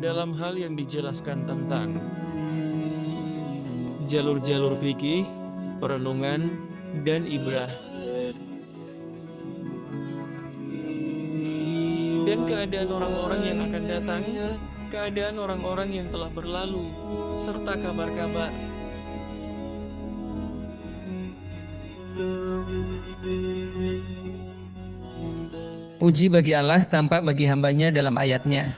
dalam hal yang dijelaskan tentang jalur-jalur fikih, perenungan, dan ibrah, dan keadaan orang-orang yang akan datang, keadaan orang-orang yang telah berlalu, serta kabar-kabar. Puji bagi Allah tampak bagi hambanya dalam ayatnya.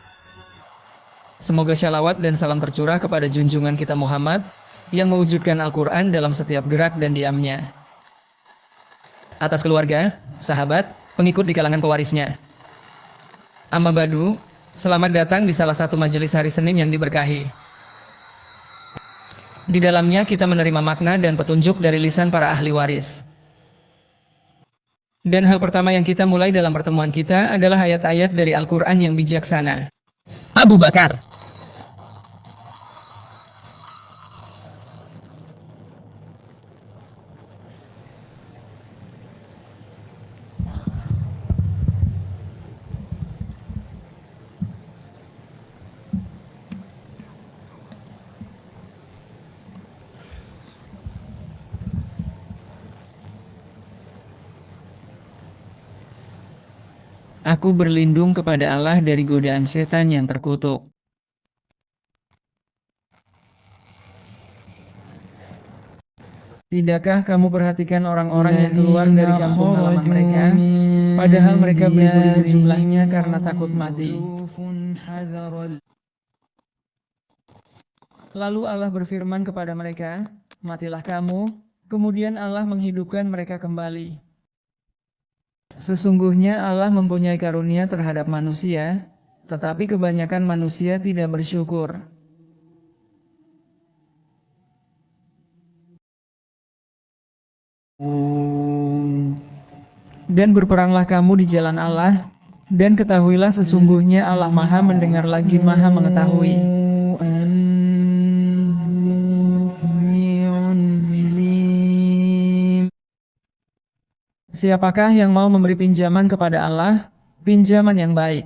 Semoga syalawat dan salam tercurah kepada junjungan kita Muhammad, yang mewujudkan Al-Quran dalam setiap gerak dan diamnya. Atas keluarga, sahabat, pengikut di kalangan pewarisnya. Amma ba'du, selamat datang di salah satu majelis hari Senin yang diberkahi. Di dalamnya kita menerima makna dan petunjuk dari lisan para ahli waris. Dan hal pertama yang kita mulai dalam pertemuan kita adalah ayat-ayat dari Al-Quran yang bijaksana. Abu Bakar. Aku berlindung kepada Allah dari godaan setan yang terkutuk. Tidakkah kamu perhatikan orang-orang yang keluar dari kampung halaman mereka, padahal mereka beribu-ribu jumlahnya karena takut mati. Lalu Allah berfirman kepada mereka, matilah kamu, kemudian Allah menghidupkan mereka kembali. Sesungguhnya Allah mempunyai karunia terhadap manusia, tetapi kebanyakan manusia tidak bersyukur. Dan berperanglah kamu di jalan Allah, dan ketahuilah sesungguhnya Allah Maha mendengar lagi Maha mengetahui. Siapakah yang mau memberi pinjaman kepada Allah, pinjaman yang baik?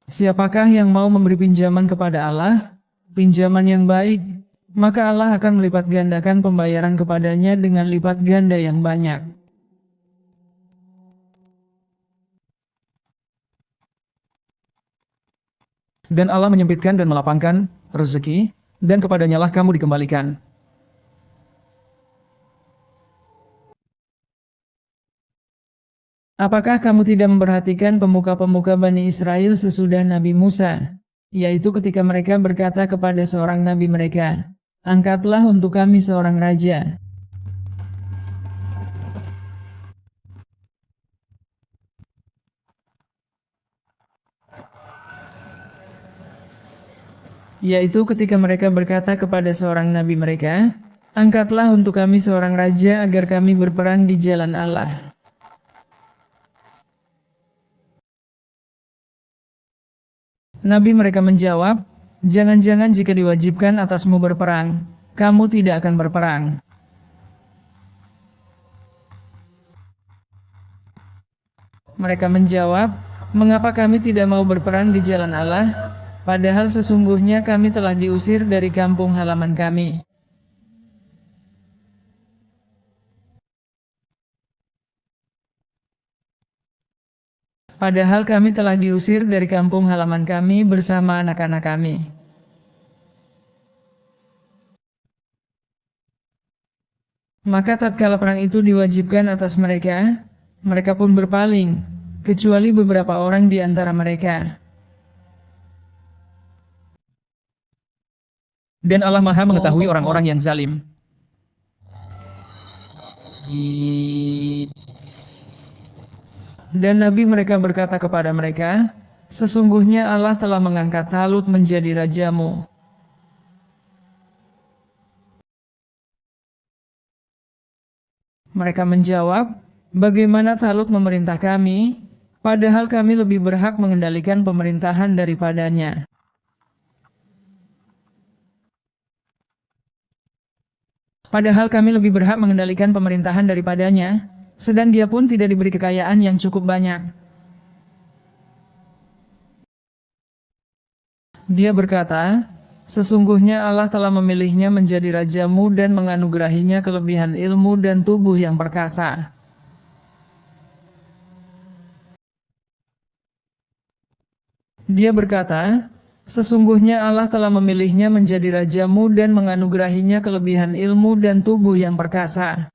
Siapakah yang mau memberi pinjaman kepada Allah, pinjaman yang baik? Maka Allah akan melipat gandakan pembayaran kepadanya dengan lipat ganda yang banyak. Dan Allah menyempitkan dan melapangkan rezeki, dan kepadanya lah kamu dikembalikan. Apakah kamu tidak memperhatikan pemuka-pemuka Bani Israel sesudah Nabi Musa? Yaitu ketika mereka berkata kepada seorang nabi mereka, angkatlah untuk kami seorang raja. Yaitu ketika mereka berkata kepada seorang nabi mereka, angkatlah untuk kami seorang raja agar kami berperang di jalan Allah. Nabi mereka menjawab, jangan-jangan jika diwajibkan atasmu berperang, kamu tidak akan berperang. Mereka menjawab, mengapa kami tidak mau berperang di jalan Allah, padahal sesungguhnya kami telah diusir dari kampung halaman kami. Padahal kami telah diusir dari kampung halaman kami bersama anak-anak kami. Maka tatkala perang itu diwajibkan atas mereka, mereka pun berpaling, kecuali beberapa orang di antara mereka. Dan Allah Maha mengetahui orang-orang yang zalim. Dan Nabi mereka berkata kepada mereka, sesungguhnya Allah telah mengangkat Talut menjadi rajamu. Mereka menjawab, bagaimana Talut memerintah kami, padahal kami lebih berhak mengendalikan pemerintahan daripadanya. Padahal kami lebih berhak mengendalikan pemerintahan daripadanya, sedang dia pun tidak diberi kekayaan yang cukup banyak. Dia berkata, sesungguhnya Allah telah memilihnya menjadi rajamu dan menganugerahinya kelebihan ilmu dan tubuh yang perkasa. Dia berkata, sesungguhnya Allah telah memilihnya menjadi rajamu dan menganugerahinya kelebihan ilmu dan tubuh yang perkasa.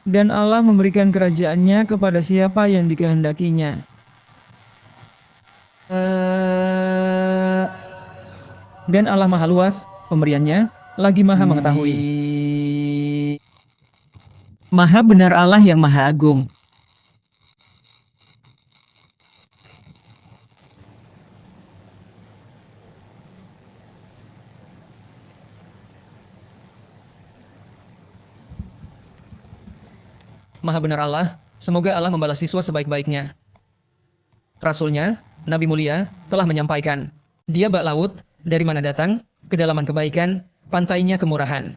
Dan Allah memberikan kerajaannya kepada siapa yang dikehendakinya. Dan Allah Maha Luas, pemberiannya, lagi Maha mengetahui. Maha benar Allah yang Maha Agung. Maha benar Allah, semoga Allah membalas siswa sebaik-baiknya. Rasulnya, Nabi mulia, telah menyampaikan, dia bak laut, dari mana datang, kedalaman kebaikan, pantainya kemurahan.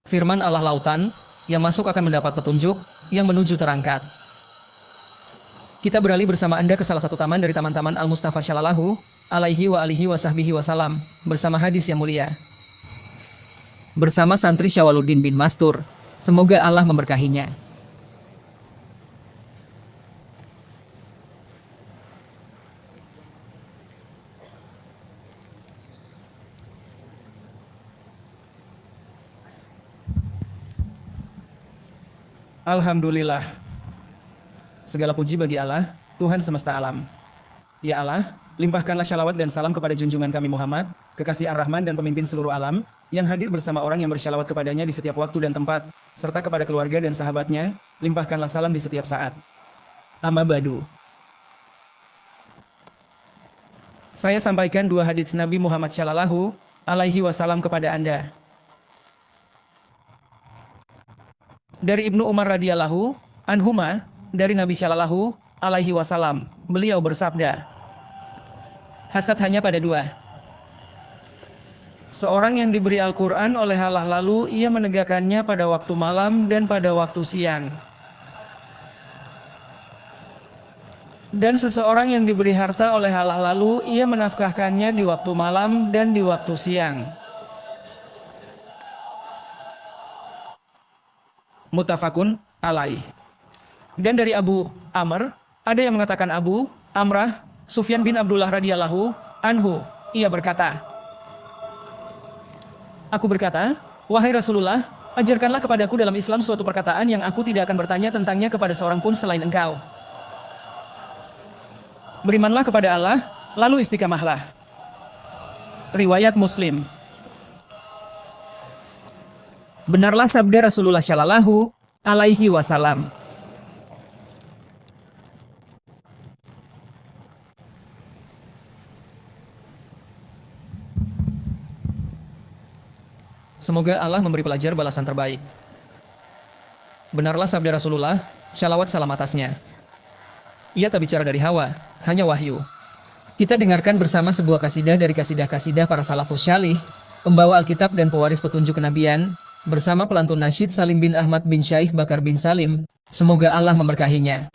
Firman Allah lautan, yang masuk akan mendapat petunjuk, yang menuju terangkat. Kita beralih bersama Anda ke salah satu taman dari taman-taman Al-Mustafa Shallallahu alaihi wa alihi wa sahbihi wasalam, bersama hadis yang mulia. Bersama santri Syawaluddin bin Mastur, semoga Allah memberkahinya. Alhamdulillah. Segala puji bagi Allah, Tuhan semesta alam. Ya Allah, limpahkanlah syalawat dan salam kepada junjungan kami Muhammad, kekasih Ar-Rahman dan pemimpin seluruh alam, yang hadir bersama orang yang bersyalawat kepadanya di setiap waktu dan tempat, serta kepada keluarga dan sahabatnya, limpahkanlah salam di setiap saat. Amma badu. Saya sampaikan dua hadits Nabi Muhammad Shallallahu alaihi wasallam kepada Anda. Dari Ibnu Umar radhiyallahu anhuma, dari Nabi Shallallahu alaihi wasallam, beliau bersabda, hasad hanya pada dua. Seorang yang diberi Al-Quran oleh Allah lalu ia menegakkannya pada waktu malam dan pada waktu siang. Dan seseorang yang diberi harta oleh Allah lalu ia menafkahkannya di waktu malam dan di waktu siang. Muttafaqun alaih. Dan dari Abu Amr, ada yang mengatakan Abu Amrah, Sufyan bin Abdullah radhiyallahu anhu, ia berkata, aku berkata, wahai Rasulullah, ajarkanlah kepadaku dalam Islam suatu perkataan yang aku tidak akan bertanya tentangnya kepada seorang pun selain engkau. Berimanlah kepada Allah, lalu istiqamahlah. Riwayat Muslim. Benarlah sabda Rasulullah Shallallahu alaihi wasallam. Semoga Allah memberi pelajar balasan terbaik. Benarlah sabda Rasulullah, syalawat salam atasnya. Ia tak bicara dari hawa, hanya wahyu. Kita dengarkan bersama sebuah kasidah dari kasidah-kasidah para salafus syalih, pembawa Alkitab dan pewaris petunjuk kenabian, bersama pelantun nasyid Salim bin Ahmad bin Syaikh Bakar bin Salim. Semoga Allah memberkahinya.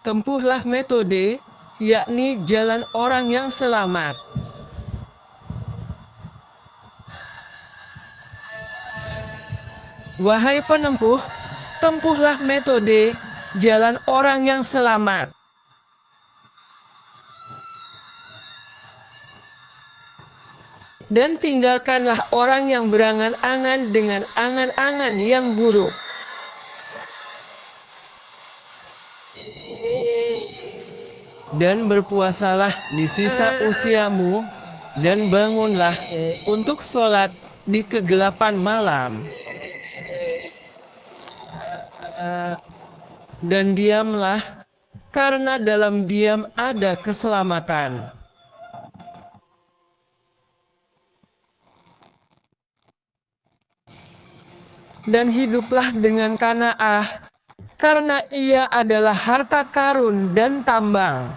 Tempuhlah metode, yakni jalan orang yang selamat. Wahai penempuh, tempuhlah metode, jalan orang yang selamat. Dan tinggalkanlah orang yang berangan-angan dengan angan-angan yang buruk. Dan berpuasalah di sisa usiamu, dan bangunlah untuk sholat di kegelapan malam. Dan diamlah, karena dalam diam ada keselamatan. dan hiduplah dengan qanaah, karena ia adalah harta karun dan tambang.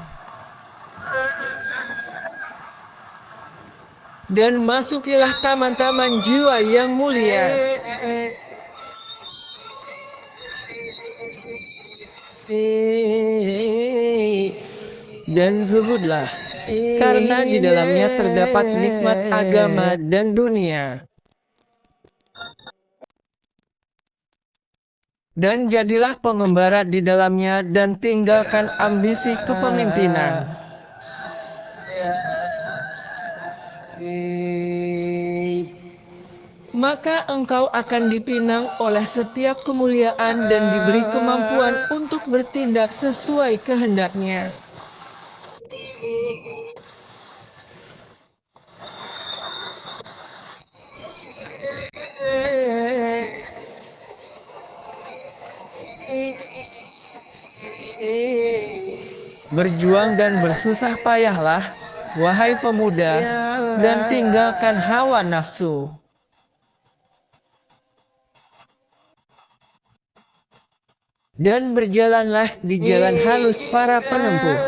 Dan masukilah taman-taman jiwa yang mulia. Dan zuhudlah, karena di dalamnya terdapat nikmat agama dan dunia. Dan jadilah pengembara di dalamnya dan tinggalkan ambisi kepemimpinan. Maka engkau akan dipinang oleh setiap kemuliaan dan diberi kemampuan untuk bertindak sesuai kehendaknya. Berjuang dan bersusah payahlah, wahai pemuda, dan tinggalkan hawa nafsu. Dan berjalanlah di jalan halus para penempuh.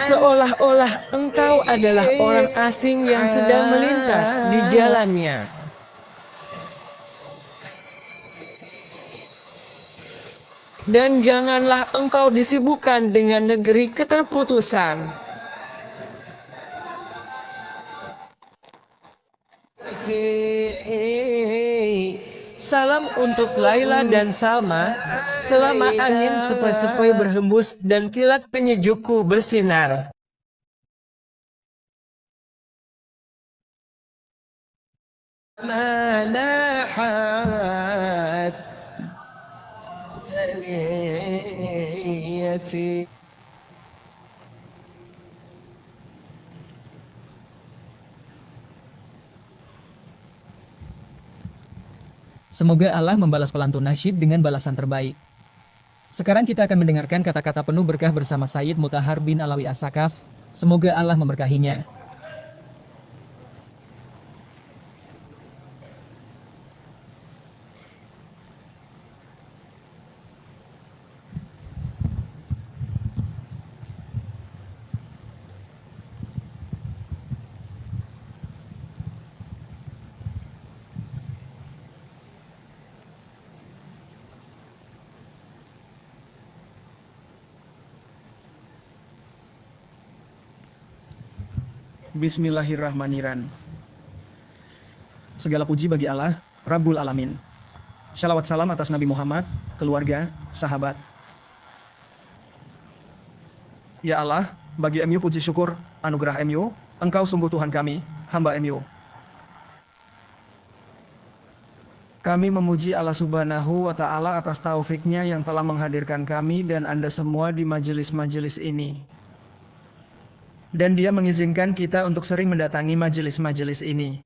Seolah-olah engkau adalah orang asing yang sedang melintas di jalannya. Dan janganlah engkau disibukkan dengan negeri keterputusan. Salam untuk Laila dan Salma, selama angin sepoi-sepoi berhembus dan kilat penyejukku bersinar. Manahat Aliyati. Semoga Allah membalas pelantun nasyid dengan balasan terbaik. Sekarang kita akan mendengarkan kata-kata penuh berkah bersama Sayyid Mutahar bin Alawi As-Sakaf. Semoga Allah memberkahinya. Bismillahirrahmanirrahim. Segala puji bagi Allah, Rabbul Alamin. Shalawat salam atas Nabi Muhammad, keluarga, sahabat. Ya Allah, bagi MU puji syukur, anugerah MU, Engkau sungguh Tuhan kami, hamba MU. Kami memuji Allah Subhanahu wa Ta'ala atas taufiknya yang telah menghadirkan kami dan Anda semua di majelis-majelis ini. Dan Dia mengizinkan kita untuk sering mendatangi majelis-majelis ini.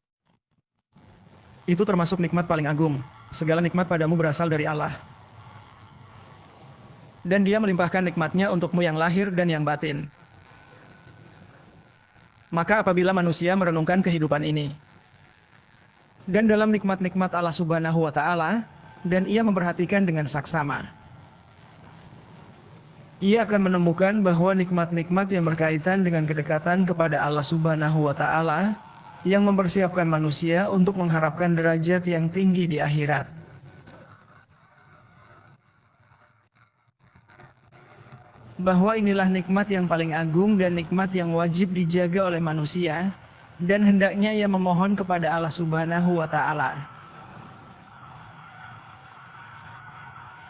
Itu termasuk nikmat paling agung. Segala nikmat padamu berasal dari Allah. Dan Dia melimpahkan nikmatnya untukmu yang lahir dan yang batin. Maka apabila manusia merenungkan kehidupan ini, dan dalam nikmat-nikmat Allah Subhanahu wa Ta'ala, dan ia memperhatikan dengan saksama, ia akan menemukan bahwa nikmat-nikmat yang berkaitan dengan kedekatan kepada Allah Subhanahu wa Ta'ala yang mempersiapkan manusia untuk mengharapkan derajat yang tinggi di akhirat. Bahwa inilah nikmat yang paling agung dan nikmat yang wajib dijaga oleh manusia, dan hendaknya ia memohon kepada Allah Subhanahu wa Ta'ala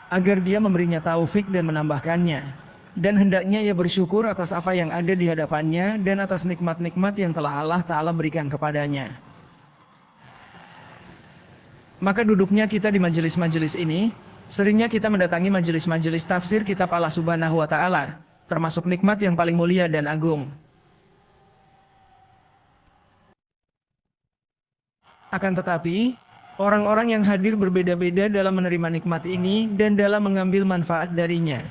agar Dia memberinya taufik dan menambahkannya, dan hendaknya ia bersyukur atas apa yang ada di hadapannya dan atas nikmat-nikmat yang telah Allah Ta'ala berikan kepadanya. Maka duduknya kita di majelis-majelis ini, seringnya kita mendatangi majelis-majelis tafsir kitab Allah Subhanahu wa Ta'ala, termasuk nikmat yang paling mulia dan agung. Akan tetapi, orang-orang yang hadir berbeda-beda dalam menerima nikmat ini dan dalam mengambil manfaat darinya.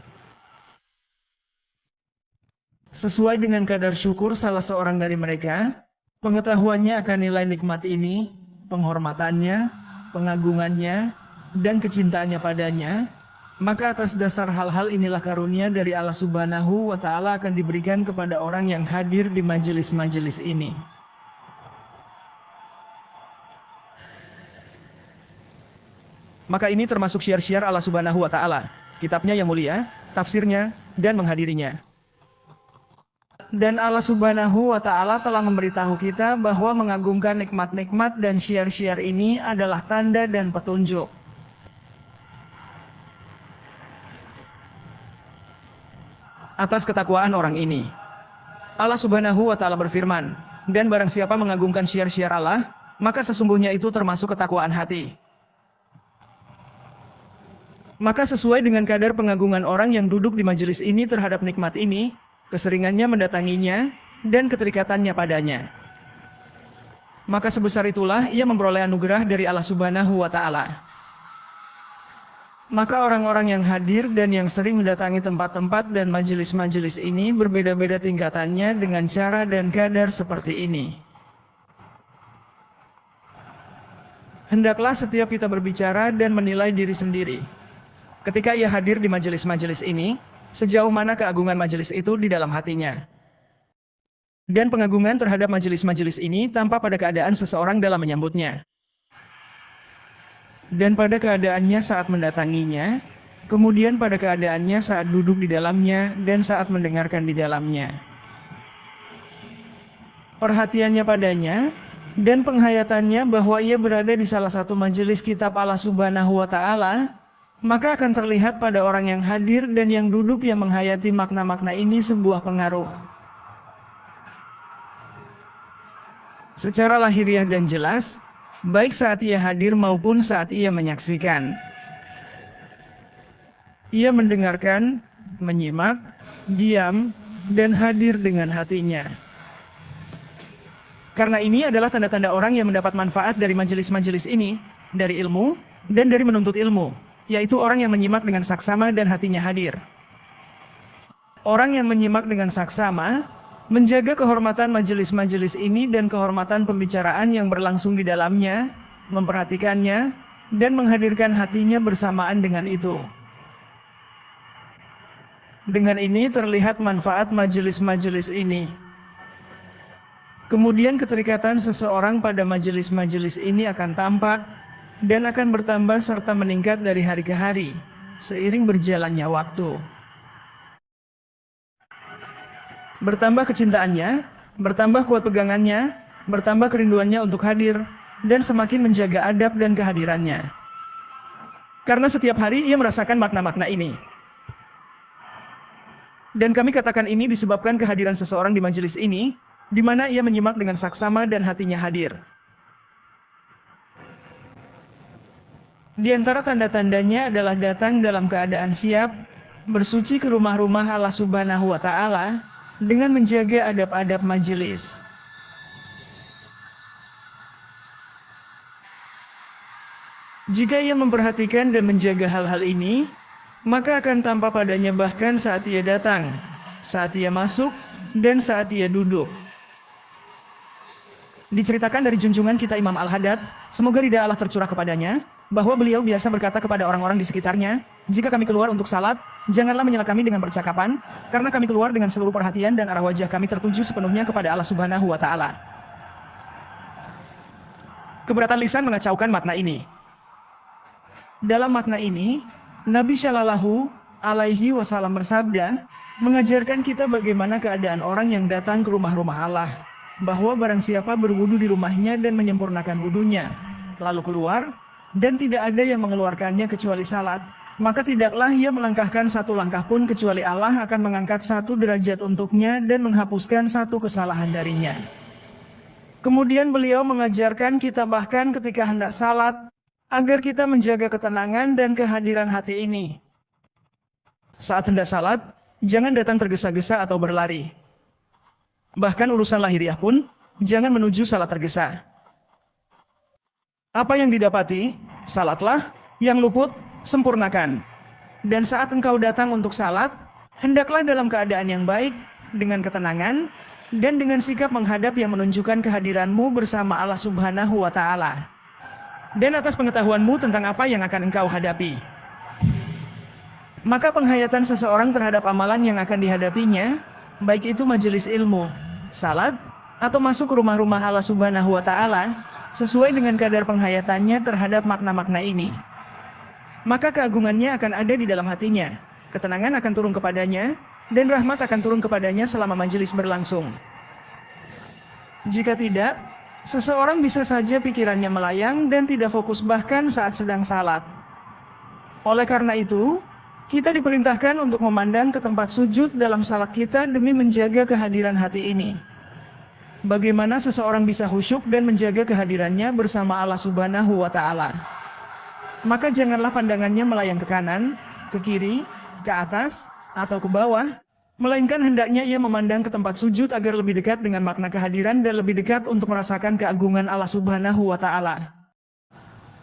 Sesuai dengan kadar syukur salah seorang dari mereka, pengetahuannya akan nilai nikmat ini, penghormatannya, pengagungannya, dan kecintaannya padanya, maka atas dasar hal-hal inilah karunia dari Allah Subhanahu wa Ta'ala akan diberikan kepada orang yang hadir di majelis-majelis ini. Maka ini termasuk syiar-syiar Allah Subhanahu wa Ta'ala, kitabnya yang mulia, tafsirnya, dan menghadirinya. Dan Allah Subhanahu wa Ta'ala telah memberitahu kita bahwa mengagungkan nikmat-nikmat dan syiar-syiar ini adalah tanda dan petunjuk. Atas ketakwaan orang ini, Allah Subhanahu wa Ta'ala berfirman, dan barang siapa mengagungkan syiar-syiar Allah, maka sesungguhnya itu termasuk ketakwaan hati. Maka sesuai dengan kadar pengagungan orang yang duduk di majelis ini terhadap nikmat ini, keseringannya mendatanginya, dan keterikatannya padanya, maka sebesar itulah ia memperoleh anugerah dari Allah Subhanahu wa Ta'ala. Maka orang-orang yang hadir dan yang sering mendatangi tempat-tempat dan majelis-majelis ini berbeda-beda tingkatannya dengan cara dan kadar seperti ini. Hendaklah setiap kita berbicara dan menilai diri sendiri. Ketika ia hadir di majelis-majelis ini, sejauh mana keagungan majelis itu di dalam hatinya. Dan pengagungan terhadap majelis-majelis ini tampak pada keadaan seseorang dalam menyambutnya. Dan pada keadaannya saat mendatanginya, kemudian pada keadaannya saat duduk di dalamnya, dan saat mendengarkan di dalamnya. Perhatiannya padanya, dan penghayatannya bahwa ia berada di salah satu majelis kitab Allah Subhanahu wa Ta'ala, maka akan terlihat pada orang yang hadir dan yang duduk yang menghayati makna-makna ini sebuah pengaruh. Secara lahiriah dan jelas, baik saat ia hadir maupun saat ia menyaksikan. Ia mendengarkan, menyimak, diam, dan hadir dengan hatinya. Karena ini adalah tanda-tanda orang yang mendapat manfaat dari majelis-majelis ini, dari ilmu, dan dari menuntut ilmu. Yaitu orang yang menyimak dengan saksama dan hatinya hadir. Orang yang menyimak dengan saksama, menjaga kehormatan majelis-majelis ini dan kehormatan pembicaraan yang berlangsung di dalamnya, memperhatikannya, dan menghadirkan hatinya bersamaan dengan itu. Dengan ini terlihat manfaat majelis-majelis ini. Kemudian keterikatan seseorang pada majelis-majelis ini akan tampak, dan akan bertambah serta meningkat dari hari ke hari, seiring berjalannya waktu. Bertambah kecintaannya, bertambah kuat pegangannya, bertambah kerinduannya untuk hadir, dan semakin menjaga adab dan kehadirannya. Karena setiap hari ia merasakan makna-makna ini. Dan kami katakan ini disebabkan kehadiran seseorang di majelis ini, di mana ia menyimak dengan saksama dan hatinya hadir. Di antara tanda-tandanya adalah datang dalam keadaan siap, bersuci ke rumah-rumah Allah Subhanahu wa Ta'ala, dengan menjaga adab-adab majelis. Jika ia memperhatikan dan menjaga hal-hal ini, maka akan tampak padanya bahkan saat ia datang, saat ia masuk, dan saat ia duduk. Diceritakan dari junjungan kita Imam Al-Haddad, semoga ridha Allah tercurah kepadanya, bahwa beliau biasa berkata kepada orang-orang di sekitarnya, jika kami keluar untuk salat, janganlah menyela kami dengan percakapan, karena kami keluar dengan seluruh perhatian dan arah wajah kami tertuju sepenuhnya kepada Allah Subhanahu wa Ta'ala. Keberatan lisan mengacaukan makna ini. Dalam makna ini, Nabi Shallallahu Alaihi Wasallam bersabda, mengajarkan kita bagaimana keadaan orang yang datang ke rumah-rumah Allah, bahwa barang siapa berwudu di rumahnya dan menyempurnakan wudunya, lalu keluar, dan tidak ada yang mengeluarkannya kecuali salat, maka tidaklah ia melangkahkan satu langkah pun kecuali Allah akan mengangkat satu derajat untuknya dan menghapuskan satu kesalahan darinya. Kemudian beliau mengajarkan kita bahkan ketika hendak salat, agar kita menjaga ketenangan dan kehadiran hati ini. Saat hendak salat, jangan datang tergesa-gesa atau berlari. Bahkan urusan lahiriah pun, jangan menuju salat tergesa. Apa yang didapati, salatlah, yang luput, sempurnakan. Dan saat engkau datang untuk salat, hendaklah dalam keadaan yang baik, dengan ketenangan, dan dengan sikap menghadap yang menunjukkan kehadiranmu bersama Allah Subhanahu wa Ta'ala, dan atas pengetahuanmu tentang apa yang akan engkau hadapi. Maka penghayatan seseorang terhadap amalan yang akan dihadapinya, baik itu majelis ilmu, salat, atau masuk ke rumah-rumah Allah Subhanahu wa Ta'ala, sesuai dengan kadar penghayatannya terhadap makna-makna ini. Maka keagungannya akan ada di dalam hatinya, ketenangan akan turun kepadanya, dan rahmat akan turun kepadanya selama majelis berlangsung. Jika tidak, seseorang bisa saja pikirannya melayang dan tidak fokus bahkan saat sedang salat. Oleh karena itu, kita diperintahkan untuk memandang ke tempat sujud dalam salat kita demi menjaga kehadiran hati ini. Bagaimana seseorang bisa khusyuk dan menjaga kehadirannya bersama Allah Subhanahu wa Ta'ala? Maka janganlah pandangannya melayang ke kanan, ke kiri, ke atas, atau ke bawah, melainkan hendaknya ia memandang ke tempat sujud agar lebih dekat dengan makna kehadiran dan lebih dekat untuk merasakan keagungan Allah Subhanahu wa Ta'ala.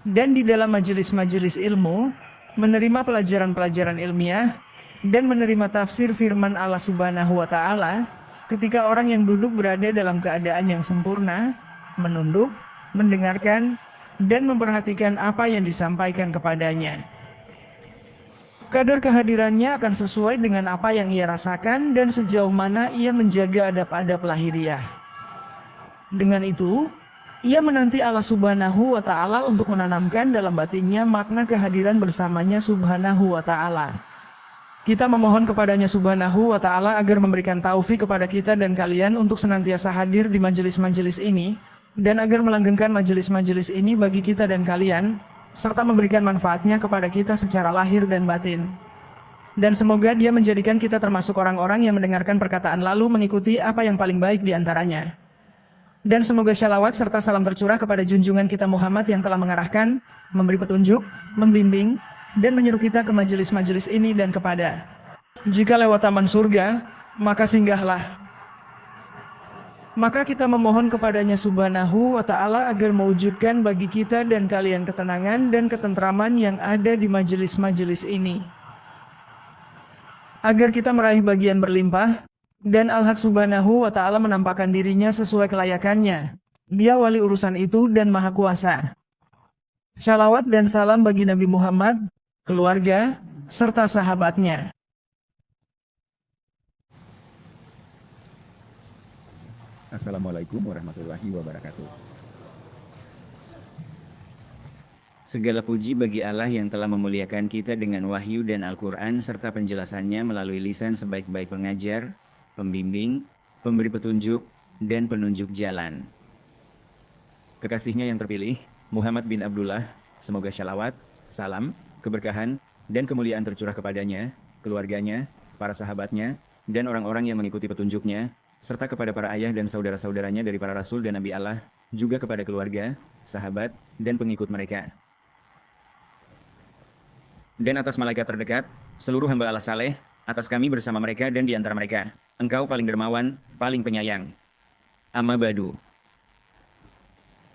Dan di dalam majelis-majelis ilmu, menerima pelajaran-pelajaran ilmiah, dan menerima tafsir firman Allah Subhanahu wa Ta'ala, ketika orang yang duduk berada dalam keadaan yang sempurna, menunduk, mendengarkan, dan memperhatikan apa yang disampaikan kepadanya. Kadar kehadirannya akan sesuai dengan apa yang ia rasakan dan sejauh mana ia menjaga adab-adab lahiriah. Dengan itu, ia menanti Allah Subhanahu wa Ta'ala untuk menanamkan dalam batinnya makna kehadiran bersamanya Subhanahu wa Ta'ala. Kita memohon kepadanya Subhanahu wa Ta'ala agar memberikan taufik kepada kita dan kalian untuk senantiasa hadir di majelis-majelis ini, dan agar melanggengkan majelis-majelis ini bagi kita dan kalian, serta memberikan manfaatnya kepada kita secara lahir dan batin. Dan semoga Dia menjadikan kita termasuk orang-orang yang mendengarkan perkataan lalu mengikuti apa yang paling baik di antaranya. Dan semoga syalawat serta salam tercurah kepada junjungan kita Muhammad yang telah mengarahkan, memberi petunjuk, membimbing, dan menyeru kita ke majelis-majelis ini dan kepada. Jika lewat taman surga, maka singgahlah. Maka kita memohon kepadanya Subhanahu wa Ta'ala agar mewujudkan bagi kita dan kalian ketenangan dan ketentraman yang ada di majelis-majelis ini. Agar kita meraih bagian berlimpah, dan Al-Haq Subhanahu wa Ta'ala menampakkan dirinya sesuai kelayakannya. Dia wali urusan itu dan maha kuasa. Shalawat dan salam bagi Nabi Muhammad, keluarga, serta sahabatnya. Assalamualaikum warahmatullahi wabarakatuh. Segala puji bagi Allah yang telah memuliakan kita dengan wahyu dan Al-Quran serta penjelasannya melalui lisan sebaik-baik pengajar, pembimbing, pemberi petunjuk, dan penunjuk jalan. Kekasihnya yang terpilih, Muhammad bin Abdullah, semoga syalawat, salam, keberkahan, dan kemuliaan tercurah kepadanya, keluarganya, para sahabatnya, dan orang-orang yang mengikuti petunjuknya, serta kepada para ayah dan saudara-saudaranya dari para rasul dan nabi Allah, juga kepada keluarga, sahabat, dan pengikut mereka. Dan atas malaikat terdekat, seluruh hamba Allah saleh, atas kami bersama mereka dan di antara mereka, Engkau paling dermawan, paling penyayang. Amma badu.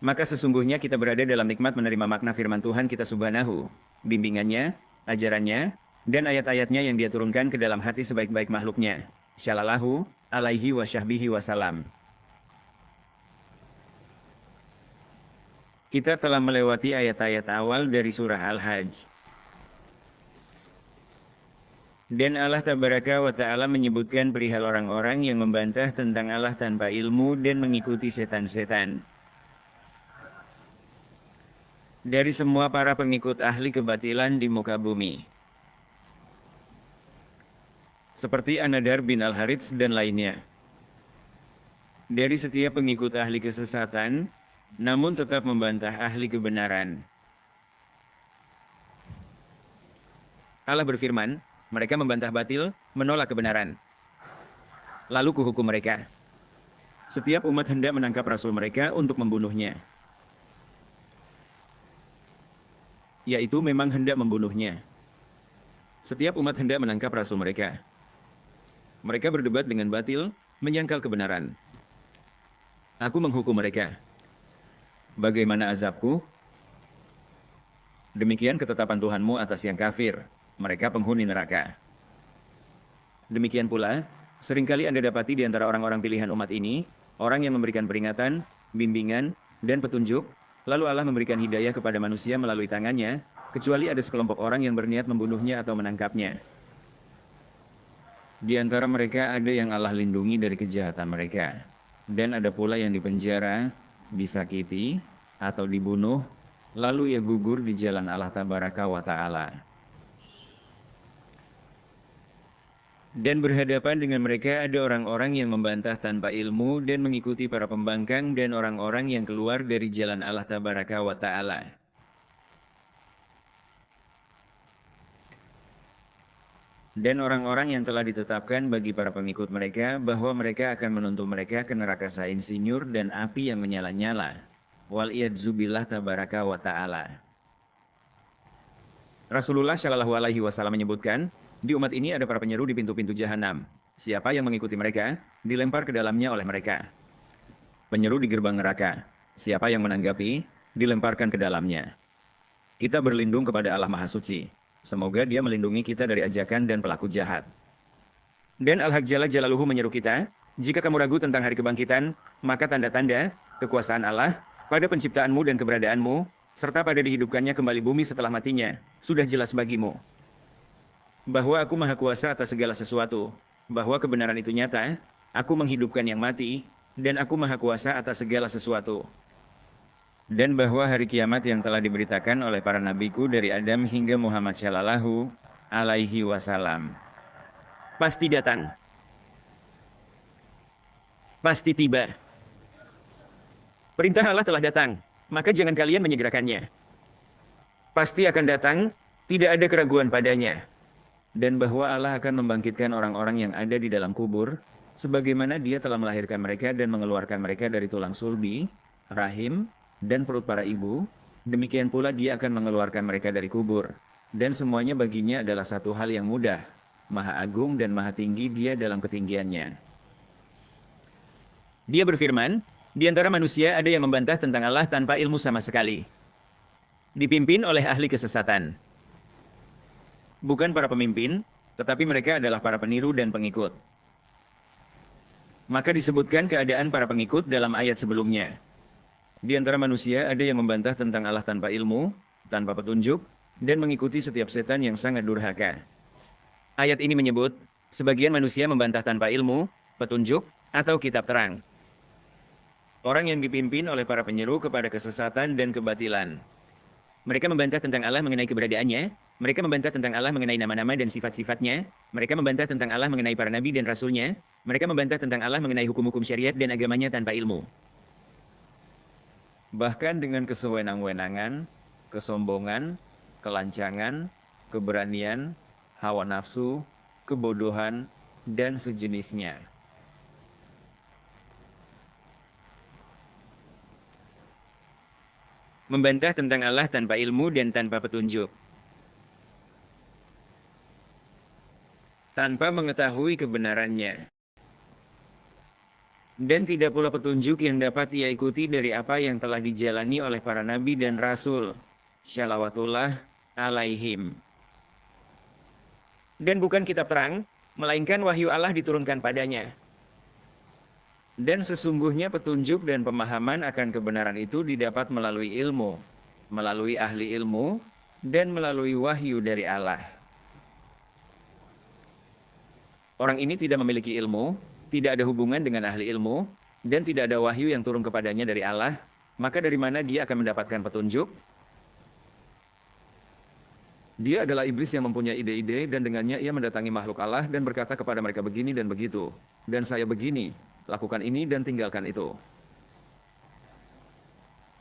Maka sesungguhnya kita berada dalam nikmat menerima makna firman Tuhan kita Subhanahu, bimbingannya, ajarannya, dan ayat-ayatnya yang Dia turunkan ke dalam hati sebaik-baik makhluknya. Shallallahu alaihi wa syahbihi wasalam. Kita telah melewati ayat-ayat awal dari surah Al-Hajj. Dan Allah Tabaraka wa Ta'ala menyebutkan perihal orang-orang yang membantah tentang Allah tanpa ilmu dan mengikuti setan-setan. Dari semua para pengikut ahli kebatilan di muka bumi. Seperti An-Nadar bin Al-Harits dan lainnya. Dari setiap pengikut ahli kesesatan, namun tetap membantah ahli kebenaran. Allah berfirman, mereka membantah batil, menolak kebenaran. Lalu kuhukum mereka. Setiap umat hendak menangkap rasul mereka untuk membunuhnya. Yaitu memang hendak membunuhnya. Setiap umat hendak menangkap rasul mereka. Mereka berdebat dengan batil, menyangkal kebenaran. Aku menghukum mereka. Bagaimana azabku? Demikian ketetapan Tuhanmu atas yang kafir, mereka penghuni neraka. Demikian pula, Seringkali Anda dapati di antara orang-orang pilihan umat ini, orang yang memberikan peringatan, bimbingan, dan petunjuk, lalu Allah memberikan hidayah kepada manusia melalui tangannya, kecuali ada sekelompok orang yang berniat membunuhnya atau menangkapnya. Di antara mereka ada yang Allah lindungi dari kejahatan mereka, dan ada pula yang dipenjara, disakiti, atau dibunuh, lalu ia gugur di jalan Allah Tabaraka wa Ta'ala. Dan berhadapan dengan mereka ada orang-orang yang membantah tanpa ilmu dan mengikuti para pembangkang dan orang-orang yang keluar dari jalan Allah Tabaraka wa Ta'ala. Dan orang-orang yang telah ditetapkan bagi para pengikut mereka bahwa mereka akan menuntun mereka ke neraka insinyur dan api yang menyala-nyala. Wal'iyadzubillah Tabaraka wa Ta'ala. Rasulullah Shallallahu Alaihi Wasallam menyebutkan, di umat ini ada para penyeru di pintu-pintu jahanam. Siapa yang mengikuti mereka, dilempar ke dalamnya oleh mereka. Penyeru di gerbang neraka. Siapa yang menanggapi, dilemparkan ke dalamnya. Kita berlindung kepada Allah Maha Suci. Semoga Dia melindungi kita dari ajakan dan pelaku jahat. Dan Al-Haq Jalla Jalaluhu menyeru kita, jika kamu ragu tentang hari kebangkitan, maka tanda-tanda kekuasaan Allah pada penciptaanmu dan keberadaanmu, serta pada dihidupkannya kembali bumi setelah matinya, sudah jelas bagimu. Bahwa aku maha kuasa atas segala sesuatu, bahwa kebenaran itu nyata, aku menghidupkan yang mati, dan aku maha kuasa atas segala sesuatu. Dan bahwa hari kiamat yang telah diberitakan oleh para nabiku dari Adam hingga Muhammad Shallallahu Alaihi Wasallam pasti datang, pasti tiba. Perintah Allah telah datang, maka jangan kalian menyegerakannya. Pasti akan datang, tidak ada keraguan padanya. Dan bahwa Allah akan membangkitkan orang-orang yang ada di dalam kubur, sebagaimana Dia telah melahirkan mereka dan mengeluarkan mereka dari tulang sulbi, rahim, dan perut para ibu, demikian pula Dia akan mengeluarkan mereka dari kubur. Dan semuanya baginya adalah satu hal yang mudah, Maha Agung dan Maha Tinggi Dia dalam ketinggiannya. Dia berfirman, di antara manusia ada yang membantah tentang Allah tanpa ilmu sama sekali. Dipimpin oleh ahli kesesatan. Bukan para pemimpin, tetapi mereka adalah para peniru dan pengikut. Maka disebutkan keadaan para pengikut dalam ayat sebelumnya. Di antara manusia ada yang membantah tentang Allah tanpa ilmu, tanpa petunjuk, dan mengikuti setiap setan yang sangat durhaka. Ayat ini menyebut, sebagian manusia membantah tanpa ilmu, petunjuk, atau kitab terang. Orang yang dipimpin oleh para penyeru kepada kesesatan dan kebatilan. Mereka membantah tentang Allah mengenai keberadaannya, mereka membantah tentang Allah mengenai nama-nama dan sifat-sifatnya, mereka membantah tentang Allah mengenai para nabi dan rasulnya, mereka membantah tentang Allah mengenai hukum-hukum syariat dan agamanya tanpa ilmu. Bahkan dengan kesewenang-wenangan, kesombongan, kelancangan, keberanian, hawa nafsu, kebodohan, dan sejenisnya. Membantah tentang Allah tanpa ilmu dan tanpa petunjuk. Tanpa mengetahui kebenarannya. Dan tidak pula petunjuk yang dapat ia ikuti dari apa yang telah dijalani oleh para nabi dan rasul. Shalawatullah alaihim. Dan bukan kitab terang, melainkan wahyu Allah diturunkan padanya. Dan sesungguhnya petunjuk dan pemahaman akan kebenaran itu didapat melalui ilmu, melalui ahli ilmu, dan melalui wahyu dari Allah. Orang ini tidak memiliki ilmu, tidak ada hubungan dengan ahli ilmu, dan tidak ada wahyu yang turun kepadanya dari Allah, maka dari mana dia akan mendapatkan petunjuk? Dia adalah iblis yang mempunyai ide-ide dan dengannya ia mendatangi makhluk Allah dan berkata kepada mereka begini dan begitu. Dan saya begini, lakukan ini dan tinggalkan itu.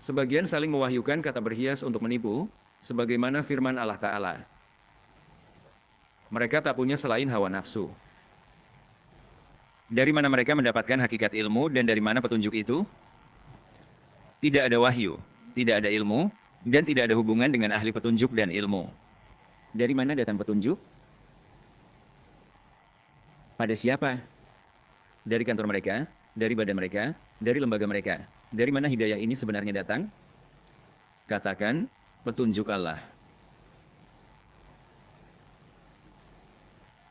Sebagian saling mewahyukan kata berhias untuk menipu, sebagaimana firman Allah Ta'ala. Mereka tak punya selain hawa nafsu. Dari mana mereka mendapatkan hakikat ilmu dan dari mana petunjuk itu? Tidak ada wahyu, tidak ada ilmu, dan tidak ada hubungan dengan ahli petunjuk dan ilmu. Dari mana datang petunjuk? Pada siapa? Dari kantor mereka, dari badan mereka, dari lembaga mereka. Dari mana hidayah ini sebenarnya datang? Katakan, petunjuk Allah.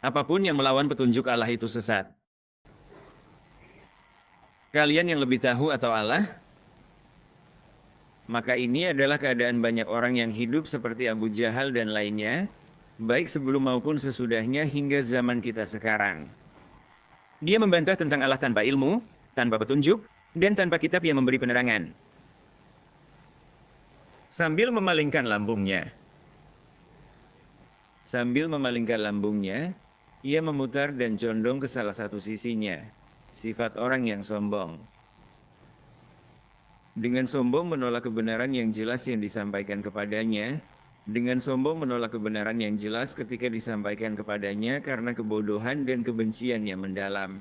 Apapun yang melawan petunjuk Allah itu sesat. Kalian yang lebih tahu atau Allah? Maka ini adalah keadaan banyak orang yang hidup seperti Abu Jahal dan lainnya, baik sebelum maupun sesudahnya hingga zaman kita sekarang. Dia membantah tentang Allah tanpa ilmu, tanpa petunjuk, dan tanpa kitab yang memberi penerangan. Sambil memalingkan lambungnya. Ia memutar dan condong ke salah satu sisinya, sifat orang yang sombong. Dengan sombong menolak kebenaran yang jelas yang disampaikan kepadanya, ketika disampaikan kepadanya karena kebodohan dan kebencian yang mendalam.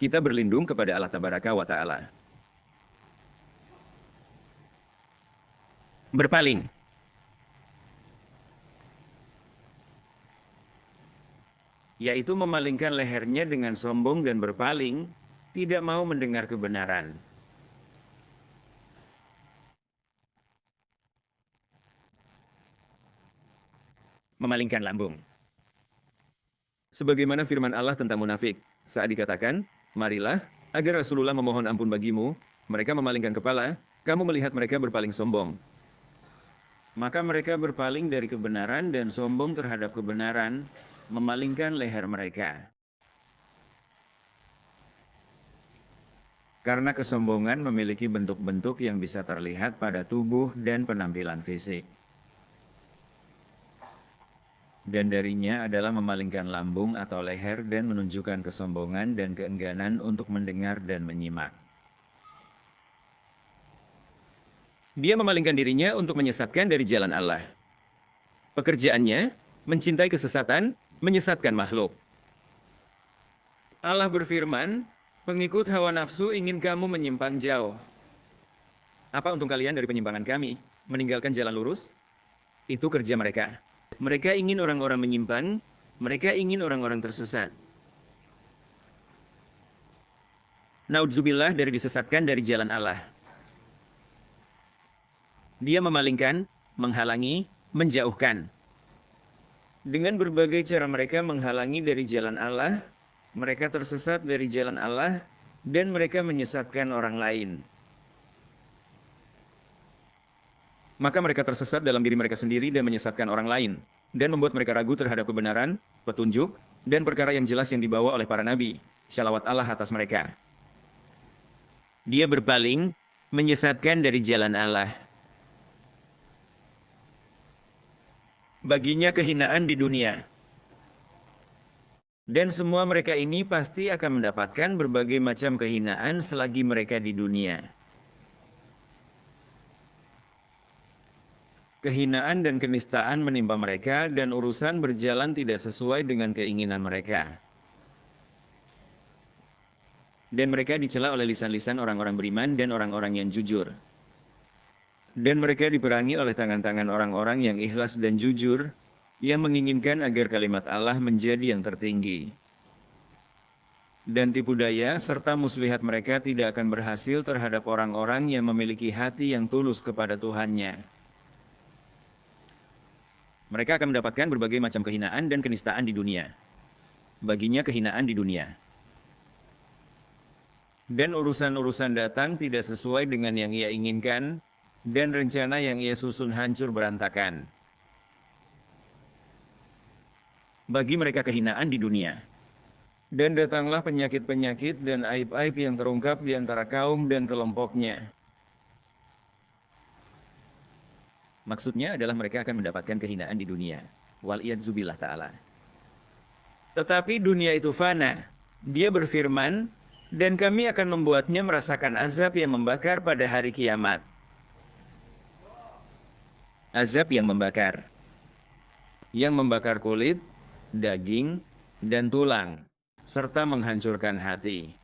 Kita berlindung kepada Allah Tabaraka wa Ta'ala. Berpaling. Yaitu memalingkan lehernya dengan sombong dan berpaling, tidak mau mendengar kebenaran. Memalingkan lambung. Sebagaimana firman Allah tentang munafik, saat dikatakan, marilah, agar Rasulullah memohon ampun bagimu, mereka memalingkan kepala, kamu melihat mereka berpaling sombong. Maka mereka berpaling dari kebenaran dan sombong terhadap kebenaran, memalingkan leher mereka. Karena kesombongan memiliki bentuk-bentuk yang bisa terlihat pada tubuh dan penampilan fisik. Dan darinya adalah memalingkan lambung atau leher dan menunjukkan kesombongan dan keengganan untuk mendengar dan menyimak. Dia memalingkan dirinya untuk menyesatkan dari jalan Allah. Pekerjaannya, mencintai kesesatan, menyesatkan makhluk. Allah berfirman, pengikut hawa nafsu ingin kamu menyimpang jauh. Apa untung kalian dari penyimpangan kami? Meninggalkan jalan lurus? Itu kerja mereka. Mereka ingin orang-orang menyimpang, mereka ingin orang-orang tersesat. Naudzubillah dari disesatkan dari jalan Allah. Dia memalingkan, menghalangi, menjauhkan. Dengan berbagai cara mereka menghalangi dari jalan Allah, mereka tersesat dari jalan Allah, dan mereka menyesatkan orang lain. Maka mereka tersesat dalam diri mereka sendiri dan menyesatkan orang lain, dan membuat mereka ragu terhadap kebenaran, petunjuk, dan perkara yang jelas yang dibawa oleh para nabi. Shalawat Allah atas mereka. Dia berpaling, menyesatkan dari jalan Allah. Baginya kehinaan di dunia. Dan semua mereka ini pasti akan mendapatkan berbagai macam kehinaan selagi mereka di dunia. Kehinaan dan kenistaan menimpa mereka dan urusan berjalan tidak sesuai dengan keinginan mereka. Dan mereka dicela oleh lisan-lisan orang-orang beriman dan orang-orang yang jujur. Dan mereka diperangi oleh tangan-tangan orang-orang yang ikhlas dan jujur, yang menginginkan agar kalimat Allah menjadi yang tertinggi. Dan tipu daya serta muslihat mereka tidak akan berhasil terhadap orang-orang yang memiliki hati yang tulus kepada Tuhannya. Mereka akan mendapatkan berbagai macam kehinaan dan kenistaan di dunia. Baginya kehinaan di dunia. Dan urusan-urusan datang tidak sesuai dengan yang ia inginkan, dan rencana yang ia susun hancur berantakan. Bagi mereka kehinaan di dunia. Dan datanglah penyakit-penyakit dan aib-aib yang terungkap di antara kaum dan kelompoknya. Maksudnya adalah mereka akan mendapatkan kehinaan di dunia. Wal'iyadzubillah ta'ala. Tetapi dunia itu fana. Dia berfirman, dan kami akan membuatnya merasakan azab yang membakar pada hari kiamat. Azab yang membakar. Yang membakar kulit, daging, dan tulang, serta menghancurkan hati.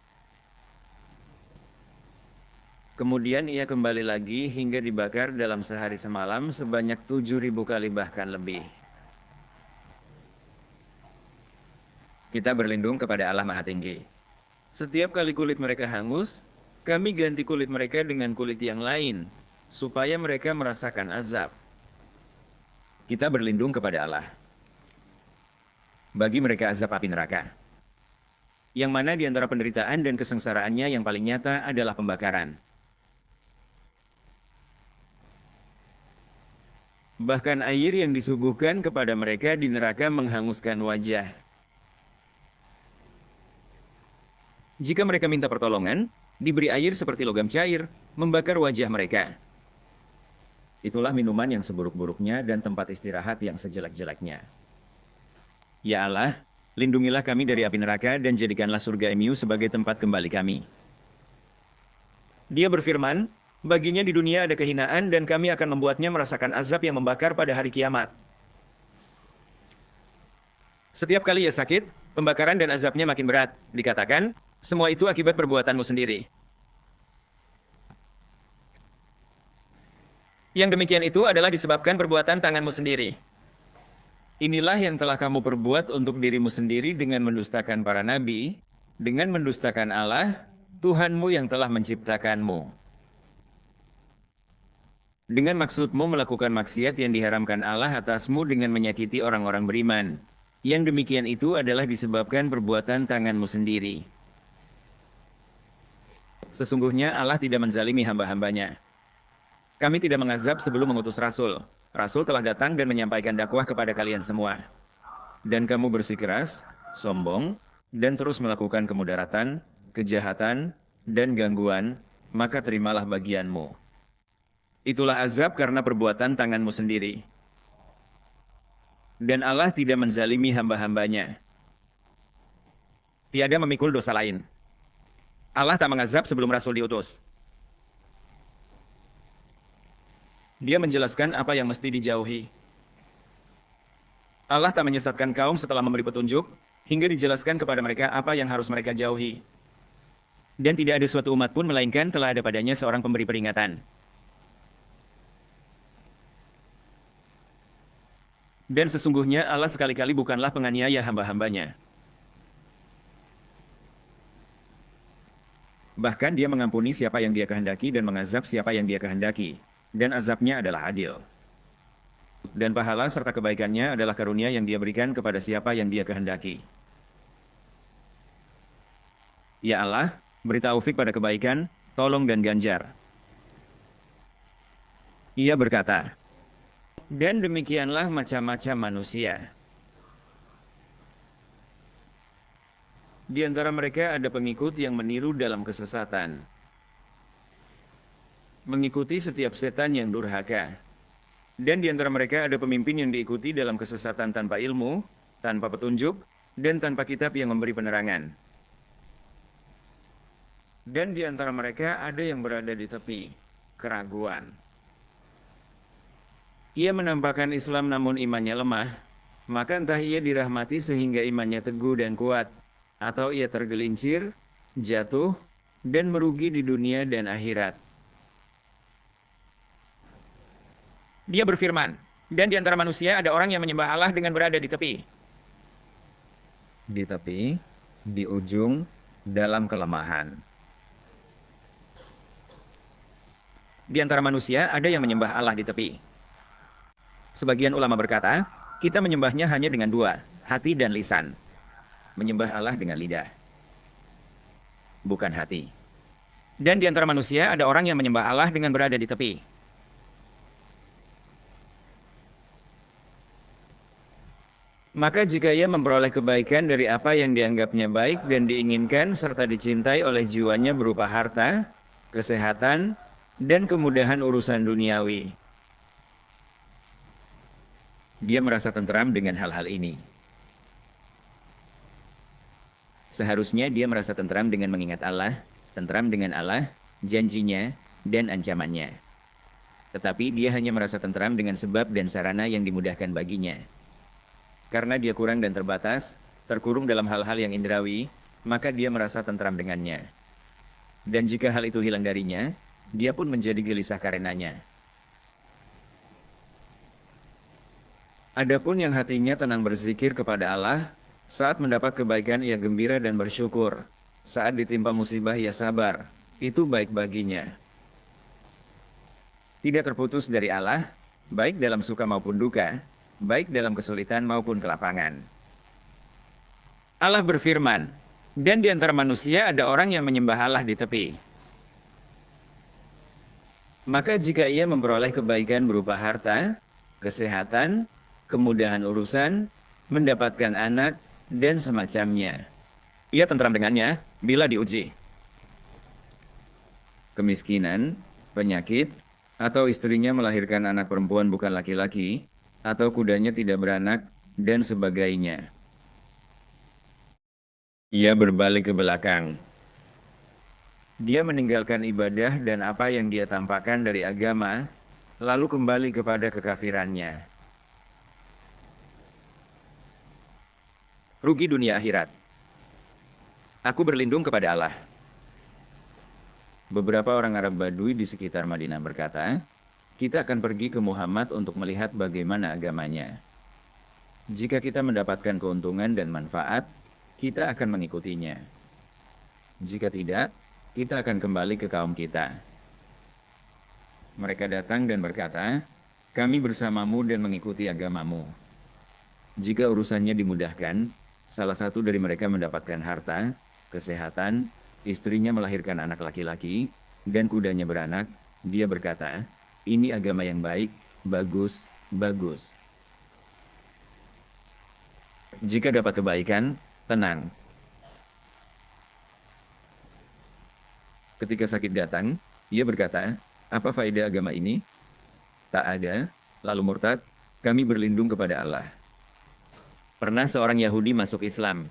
Kemudian ia kembali lagi hingga dibakar dalam sehari semalam sebanyak 7.000 kali bahkan lebih. Kita berlindung kepada Allah Maha Tinggi. Setiap kali kulit mereka hangus, kami ganti kulit mereka dengan kulit yang lain, supaya mereka merasakan azab. Kita berlindung kepada Allah. Bagi mereka azab api neraka. yang mana di antara penderitaan dan kesengsaraannya yang paling nyata adalah pembakaran. Bahkan air yang disuguhkan kepada mereka di neraka menghanguskan wajah. Jika mereka minta pertolongan, diberi air seperti logam cair, membakar wajah mereka. Itulah minuman yang seburuk-buruknya dan tempat istirahat yang sejelek-jeleknya. Ya Allah, lindungilah kami dari api neraka dan jadikanlah surga-Mu sebagai tempat kembali kami. Dia berfirman, baginya di dunia ada kehinaan dan kami akan membuatnya merasakan azab yang membakar pada hari kiamat. Setiap kali ia sakit, pembakaran dan azabnya makin berat. Dikatakan, semua itu akibat perbuatanmu sendiri. Yang demikian itu adalah disebabkan perbuatan tanganmu sendiri. Inilah yang telah kamu perbuat untuk dirimu sendiri dengan mendustakan para nabi, dengan mendustakan Allah, Tuhanmu yang telah menciptakanmu. Dengan maksudmu melakukan maksiat yang diharamkan Allah atasmu dengan menyakiti orang-orang beriman. Yang demikian itu adalah disebabkan perbuatan tanganmu sendiri. Sesungguhnya Allah tidak menzalimi hamba-hambanya. Kami tidak mengazab sebelum mengutus Rasul. Rasul telah datang dan menyampaikan dakwah kepada kalian semua. Dan kamu bersikeras, sombong, dan terus melakukan kemudaratan, kejahatan, dan gangguan, maka terimalah bagianmu. Itulah azab karena perbuatan tanganmu sendiri. Dan Allah tidak menzalimi hamba-hambanya. Tiada memikul dosa lain. Allah tak mengazab sebelum Rasul diutus. Dia menjelaskan apa yang mesti dijauhi. Allah tak menyesatkan kaum setelah memberi petunjuk, hingga dijelaskan kepada mereka apa yang harus mereka jauhi. Dan tidak ada suatu umat pun melainkan telah ada padanya seorang pemberi peringatan. Dan sesungguhnya Allah sekali-kali bukanlah penganiaya hamba-hambanya. Bahkan dia mengampuni siapa yang dia kehendaki dan mengazab siapa yang dia kehendaki. Dan azabnya adalah adil. Dan pahala serta kebaikannya adalah karunia yang dia berikan kepada siapa yang dia kehendaki. Ya Allah, beri taufik pada kebaikan, tolong dan ganjar. Ia berkata, dan demikianlah macam-macam manusia. Di antara mereka ada pengikut yang meniru dalam kesesatan. Mengikuti setiap setan yang durhaka. Dan di antara mereka ada pemimpin yang diikuti dalam kesesatan tanpa ilmu, tanpa petunjuk, dan tanpa kitab yang memberi penerangan. Dan di antara mereka ada yang berada di tepi, keraguan. Ia menampakkan Islam namun imannya lemah, maka entah ia dirahmati sehingga imannya teguh dan kuat, atau ia tergelincir, jatuh, dan merugi di dunia dan akhirat. Dia berfirman, dan di antara manusia ada orang yang menyembah Allah dengan berada di tepi. Di tepi, di ujung, dalam kelemahan. Di antara manusia ada yang menyembah Allah di tepi. Sebagian ulama berkata, kita menyembahnya hanya dengan dua, hati dan lisan. Menyembah Allah dengan lidah, bukan hati. Dan di antara manusia ada orang yang menyembah Allah dengan berada di tepi. Maka jika ia memperoleh kebaikan dari apa yang dianggapnya baik dan diinginkan serta dicintai oleh jiwanya berupa harta, kesehatan, dan kemudahan urusan duniawi, dia merasa tentram dengan hal-hal ini. Seharusnya dia merasa tentram dengan mengingat Allah, tentram dengan Allah, janjinya, dan ancamannya. Tetapi dia hanya merasa tentram dengan sebab dan sarana yang dimudahkan baginya. Karena dia kurang dan terbatas, terkurung dalam hal-hal yang indrawi, maka dia merasa tentram dengannya. Dan jika hal itu hilang darinya, dia pun menjadi gelisah karenanya. Adapun yang hatinya tenang berzikir kepada Allah, saat mendapat kebaikan ia gembira dan bersyukur. Saat ditimpa musibah ia sabar, itu baik baginya. Tidak terputus dari Allah, baik dalam suka maupun duka, baik dalam kesulitan maupun kelapangan. Allah berfirman, Dan di antara manusia ada orang yang menyembah Allah di tepi. Maka jika ia memperoleh kebaikan berupa harta, kesehatan, kemudahan urusan, mendapatkan anak, dan semacamnya, ia tentram dengannya bila diuji. Kemiskinan, penyakit, atau istrinya melahirkan anak perempuan bukan laki-laki, atau kudanya tidak beranak, dan sebagainya. Ia berbalik ke belakang. Dia meninggalkan ibadah dan apa yang dia tampakkan dari agama, lalu kembali kepada kekafirannya. Rugi dunia akhirat. Aku berlindung kepada Allah. Beberapa orang Arab Badui di sekitar Madinah berkata, kita akan pergi ke Muhammad untuk melihat bagaimana agamanya. Jika kita mendapatkan keuntungan dan manfaat, kita akan mengikutinya. Jika tidak, kita akan kembali ke kaum kita. Mereka datang dan berkata, kami bersamamu dan mengikuti agamamu. Jika urusannya dimudahkan, salah satu dari mereka mendapatkan harta, kesehatan, istrinya melahirkan anak laki-laki, dan kudanya beranak, dia berkata, ini agama yang baik, bagus, bagus. Jika dapat kebaikan, tenang. Ketika sakit datang, ia berkata, apa faedah agama ini? Tak ada, lalu murtad, kami berlindung kepada Allah. Pernah seorang Yahudi masuk Islam.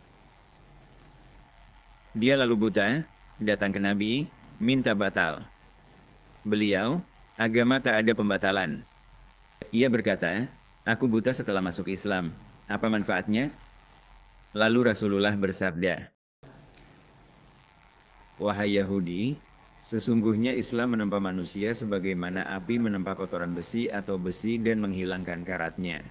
Dia lalu buta, datang ke Nabi, minta batal. Beliau, agama tak ada pembatalan. Ia berkata, aku buta setelah masuk Islam. Apa manfaatnya? Lalu Rasulullah bersabda, wahai Yahudi, sesungguhnya Islam menempa manusia sebagaimana api menempa kotoran besi atau besi dan menghilangkan karatnya.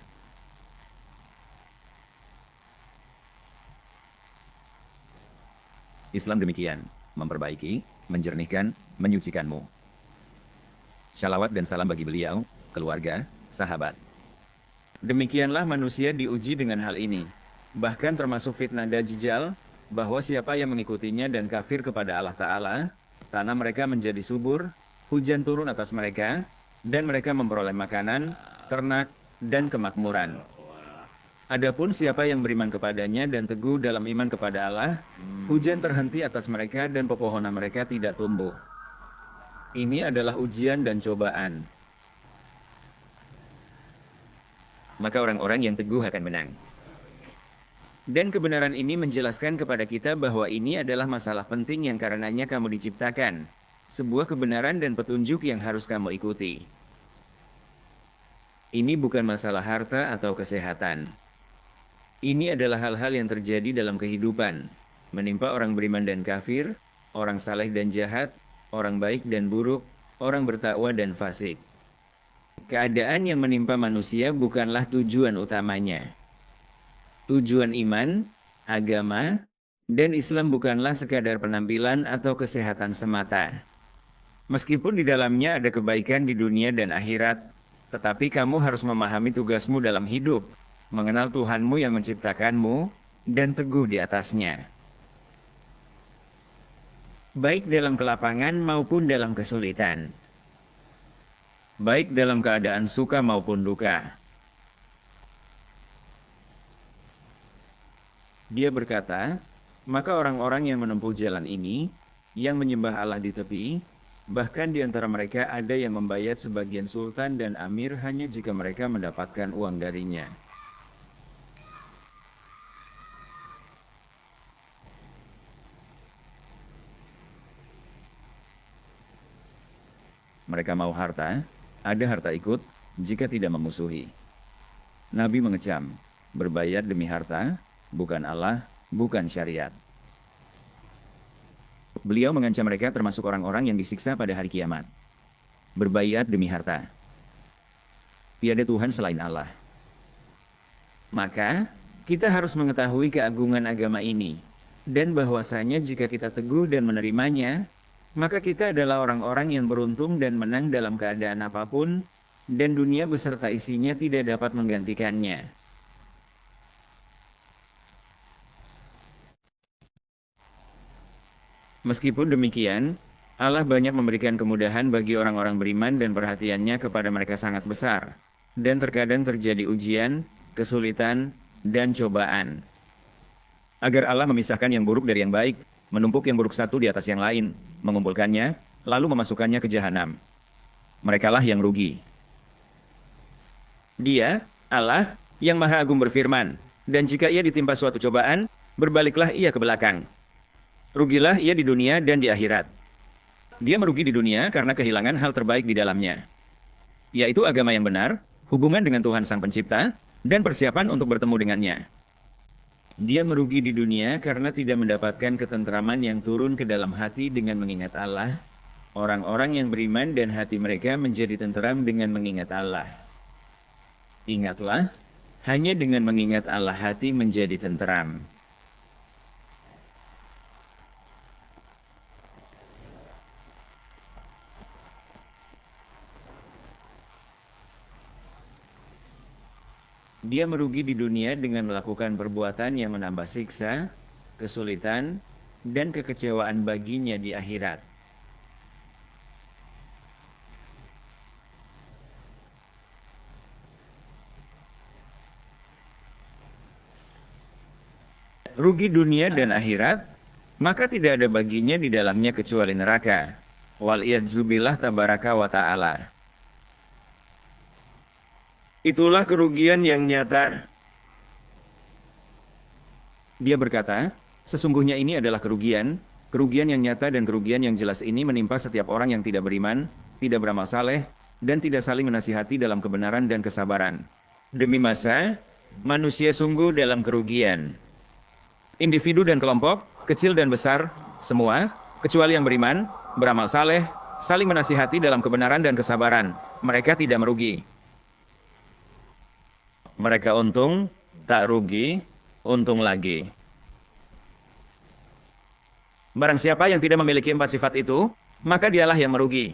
Islam demikian, memperbaiki, menjernihkan, menyucikanmu. Shalawat dan salam bagi beliau, keluarga, sahabat. Demikianlah manusia diuji dengan hal ini. Bahkan termasuk fitnah Dajjal, bahwa siapa yang mengikutinya dan kafir kepada Allah Ta'ala, tanah mereka menjadi subur, hujan turun atas mereka, dan mereka memperoleh makanan, ternak, dan kemakmuran. Adapun siapa yang beriman kepadanya dan teguh dalam iman kepada Allah, hujan terhenti atas mereka dan pepohonan mereka tidak tumbuh. Ini adalah ujian dan cobaan. Maka orang-orang yang teguh akan menang. Dan kebenaran ini menjelaskan kepada kita bahwa ini adalah masalah penting yang karenanya kamu diciptakan. Sebuah kebenaran dan petunjuk yang harus kamu ikuti. Ini bukan masalah harta atau kesehatan. Ini adalah hal-hal yang terjadi dalam kehidupan. Menimpa orang beriman dan kafir, orang saleh dan jahat, orang baik dan buruk, orang bertakwa dan fasik. Keadaan yang menimpa manusia bukanlah tujuan utamanya. Tujuan iman, agama, dan Islam bukanlah sekadar penampilan atau kesehatan semata. Meskipun di dalamnya ada kebaikan di dunia dan akhirat, tetapi kamu harus memahami tugasmu dalam hidup, mengenal Tuhanmu yang menciptakanmu, dan teguh di atasnya. Baik dalam kelapangan maupun dalam kesulitan. Baik dalam keadaan suka maupun duka. Dia berkata, maka orang-orang yang menempuh jalan ini, yang menyembah Allah di tepi, bahkan di antara mereka ada yang membayar sebagian sultan dan amir hanya jika mereka mendapatkan uang darinya. Mereka mau harta, ada harta ikut, jika tidak memusuhi. Nabi mengecam, berbayar demi harta, bukan Allah, bukan syariat. Beliau mengancam mereka termasuk orang-orang yang disiksa pada hari kiamat. Berbayar demi harta. Tiada Tuhan selain Allah. Maka, kita harus mengetahui keagungan agama ini. Dan bahwasanya jika kita teguh dan menerimanya, maka kita adalah orang-orang yang beruntung dan menang dalam keadaan apapun, dan dunia beserta isinya tidak dapat menggantikannya. Meskipun demikian, Allah banyak memberikan kemudahan bagi orang-orang beriman dan perhatiannya kepada mereka sangat besar. Dan terkadang terjadi ujian, kesulitan, dan cobaan. Agar Allah memisahkan yang buruk dari yang baik, menumpuk yang buruk satu di atas yang lain, mengumpulkannya, lalu memasukkannya ke jahanam. Merekalah yang rugi. Dia, Allah, yang Maha Agung berfirman, dan jika ia ditimpa suatu cobaan, berbaliklah ia ke belakang. Rugilah ia di dunia dan di akhirat. Dia merugi di dunia karena kehilangan hal terbaik di dalamnya, yaitu agama yang benar, hubungan dengan Tuhan Sang Pencipta, dan persiapan untuk bertemu dengannya. Dia merugi di dunia karena tidak mendapatkan ketentraman yang turun ke dalam hati dengan mengingat Allah. Orang-orang yang beriman dan hati mereka menjadi tenteram dengan mengingat Allah. Ingatlah, hanya dengan mengingat Allah hati menjadi tenteram. Dia merugi di dunia dengan melakukan perbuatan yang menambah siksa, kesulitan, dan kekecewaan baginya di akhirat. Rugi dunia dan akhirat, maka tidak ada baginya di dalamnya kecuali neraka. Wal'iyadzubillah tabaraka wa ta'ala. Itulah kerugian yang nyata. Dia berkata, sesungguhnya ini adalah kerugian yang nyata dan kerugian yang jelas ini menimpa setiap orang yang tidak beriman, tidak beramal saleh, dan tidak saling menasihati dalam kebenaran dan kesabaran. Demi masa, manusia sungguh dalam kerugian. Individu dan kelompok, kecil dan besar, semua, kecuali yang beriman, beramal saleh, saling menasihati dalam kebenaran dan kesabaran. Mereka tidak merugi. Mereka untung, tak rugi, untung lagi. Barang siapa yang tidak memiliki 4 sifat itu, maka dialah yang merugi.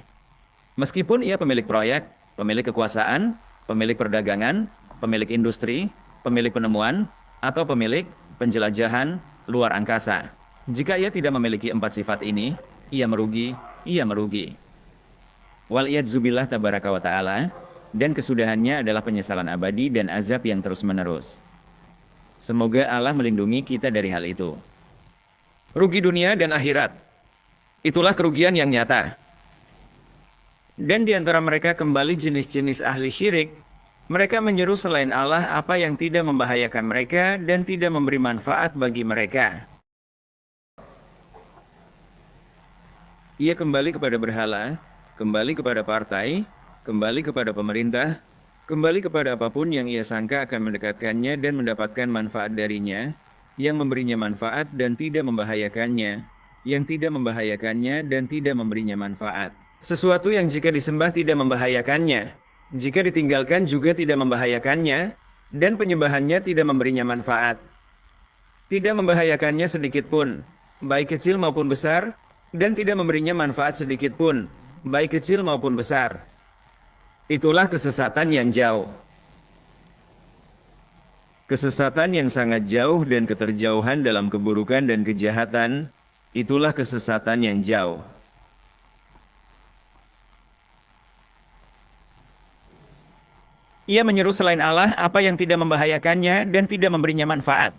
Meskipun ia pemilik proyek, pemilik kekuasaan, pemilik perdagangan, pemilik industri, pemilik penemuan, atau pemilik penjelajahan luar angkasa. Jika ia tidak memiliki 4 sifat ini, ia merugi, ia merugi. Wal'iyadzubillah tabaraka wa ta'ala. Dan kesudahannya adalah penyesalan abadi dan azab yang terus-menerus. Semoga Allah melindungi kita dari hal itu. Rugi dunia dan akhirat. Itulah kerugian yang nyata. Dan di antara mereka kembali jenis-jenis ahli syirik. Mereka menyeru selain Allah apa yang tidak membahayakan mereka dan tidak memberi manfaat bagi mereka. Ia kembali kepada berhala, kembali kepada partai, kembali kepada pemerintah, kembali kepada apapun yang ia sangka akan mendekatkannya dan mendapatkan manfaat darinya, yang memberinya manfaat dan tidak membahayakannya, yang tidak membahayakannya dan tidak memberinya manfaat. Sesuatu yang jika disembah tidak membahayakannya, jika ditinggalkan juga tidak membahayakannya, dan penyembahannya tidak memberinya manfaat. Tidak membahayakannya sedikit pun, baik kecil maupun besar, dan tidak memberinya manfaat sedikit pun, baik kecil maupun besar. Itulah kesesatan yang jauh. Kesesatan yang sangat jauh dan keterjauhan dalam keburukan dan kejahatan, itulah kesesatan yang jauh. Ia menyeru selain Allah apa yang tidak membahayakannya dan tidak memberinya manfaat.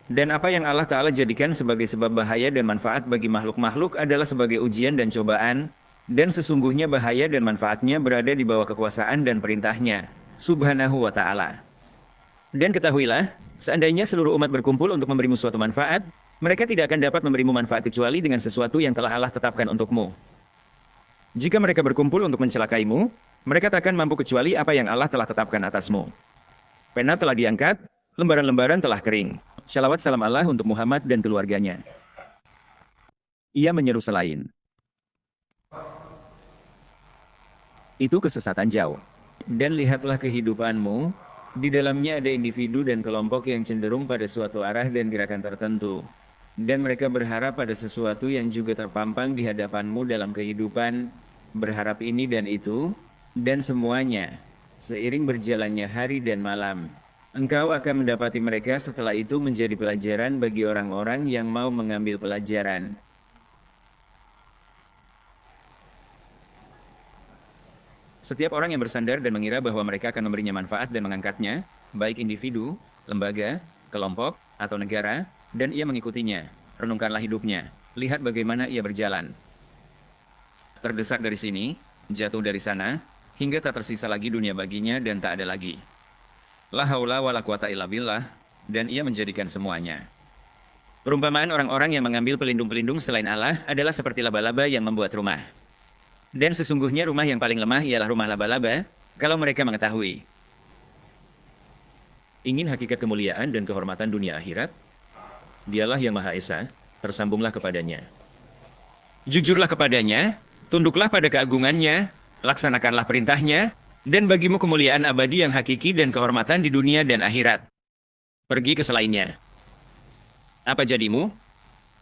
Dan apa yang Allah Ta'ala jadikan sebagai sebab bahaya dan manfaat bagi makhluk-makhluk adalah sebagai ujian dan cobaan, dan sesungguhnya bahaya dan manfaatnya berada di bawah kekuasaan dan perintahnya, Subhanahu wa Ta'ala. Dan ketahuilah, seandainya seluruh umat berkumpul untuk memberimu suatu manfaat, mereka tidak akan dapat memberimu manfaat kecuali dengan sesuatu yang telah Allah tetapkan untukmu. Jika mereka berkumpul untuk mencelakaimu, mereka tak akan mampu kecuali apa yang Allah telah tetapkan atasmu. Pena telah diangkat, lembaran-lembaran telah kering. Shalawat salam Allah untuk Muhammad dan keluarganya. Ia menyeru selain. Itu kesesatan jauh. Dan lihatlah kehidupanmu, di dalamnya ada individu dan kelompok yang cenderung pada suatu arah dan gerakan tertentu. Dan mereka berharap pada sesuatu yang juga terpampang di hadapanmu dalam kehidupan, berharap ini dan itu, dan semuanya, seiring berjalannya hari dan malam. Engkau akan mendapati mereka setelah itu menjadi pelajaran bagi orang-orang yang mau mengambil pelajaran. Setiap orang yang bersandar dan mengira bahwa mereka akan memberinya manfaat dan mengangkatnya, baik individu, lembaga, kelompok, atau negara, dan ia mengikutinya. Renungkanlah hidupnya. Lihat bagaimana ia berjalan. Terdesak dari sini, jatuh dari sana, hingga tak tersisa lagi dunia baginya dan tak ada lagi. La haula wa la quwata illa billah, dan ia menjadikan semuanya. Perumpamaan orang-orang yang mengambil pelindung-pelindung selain Allah adalah seperti laba-laba yang membuat rumah. Dan sesungguhnya rumah yang paling lemah ialah rumah laba-laba, kalau mereka mengetahui. Ingin hakikat kemuliaan dan kehormatan dunia akhirat? Dialah yang Maha Esa, tersambunglah kepadanya. Jujurlah kepadanya, tunduklah pada keagungannya, laksanakanlah perintahnya, dan bagimu kemuliaan abadi yang hakiki dan kehormatan di dunia dan akhirat. Pergi ke selainnya. Apa jadimu?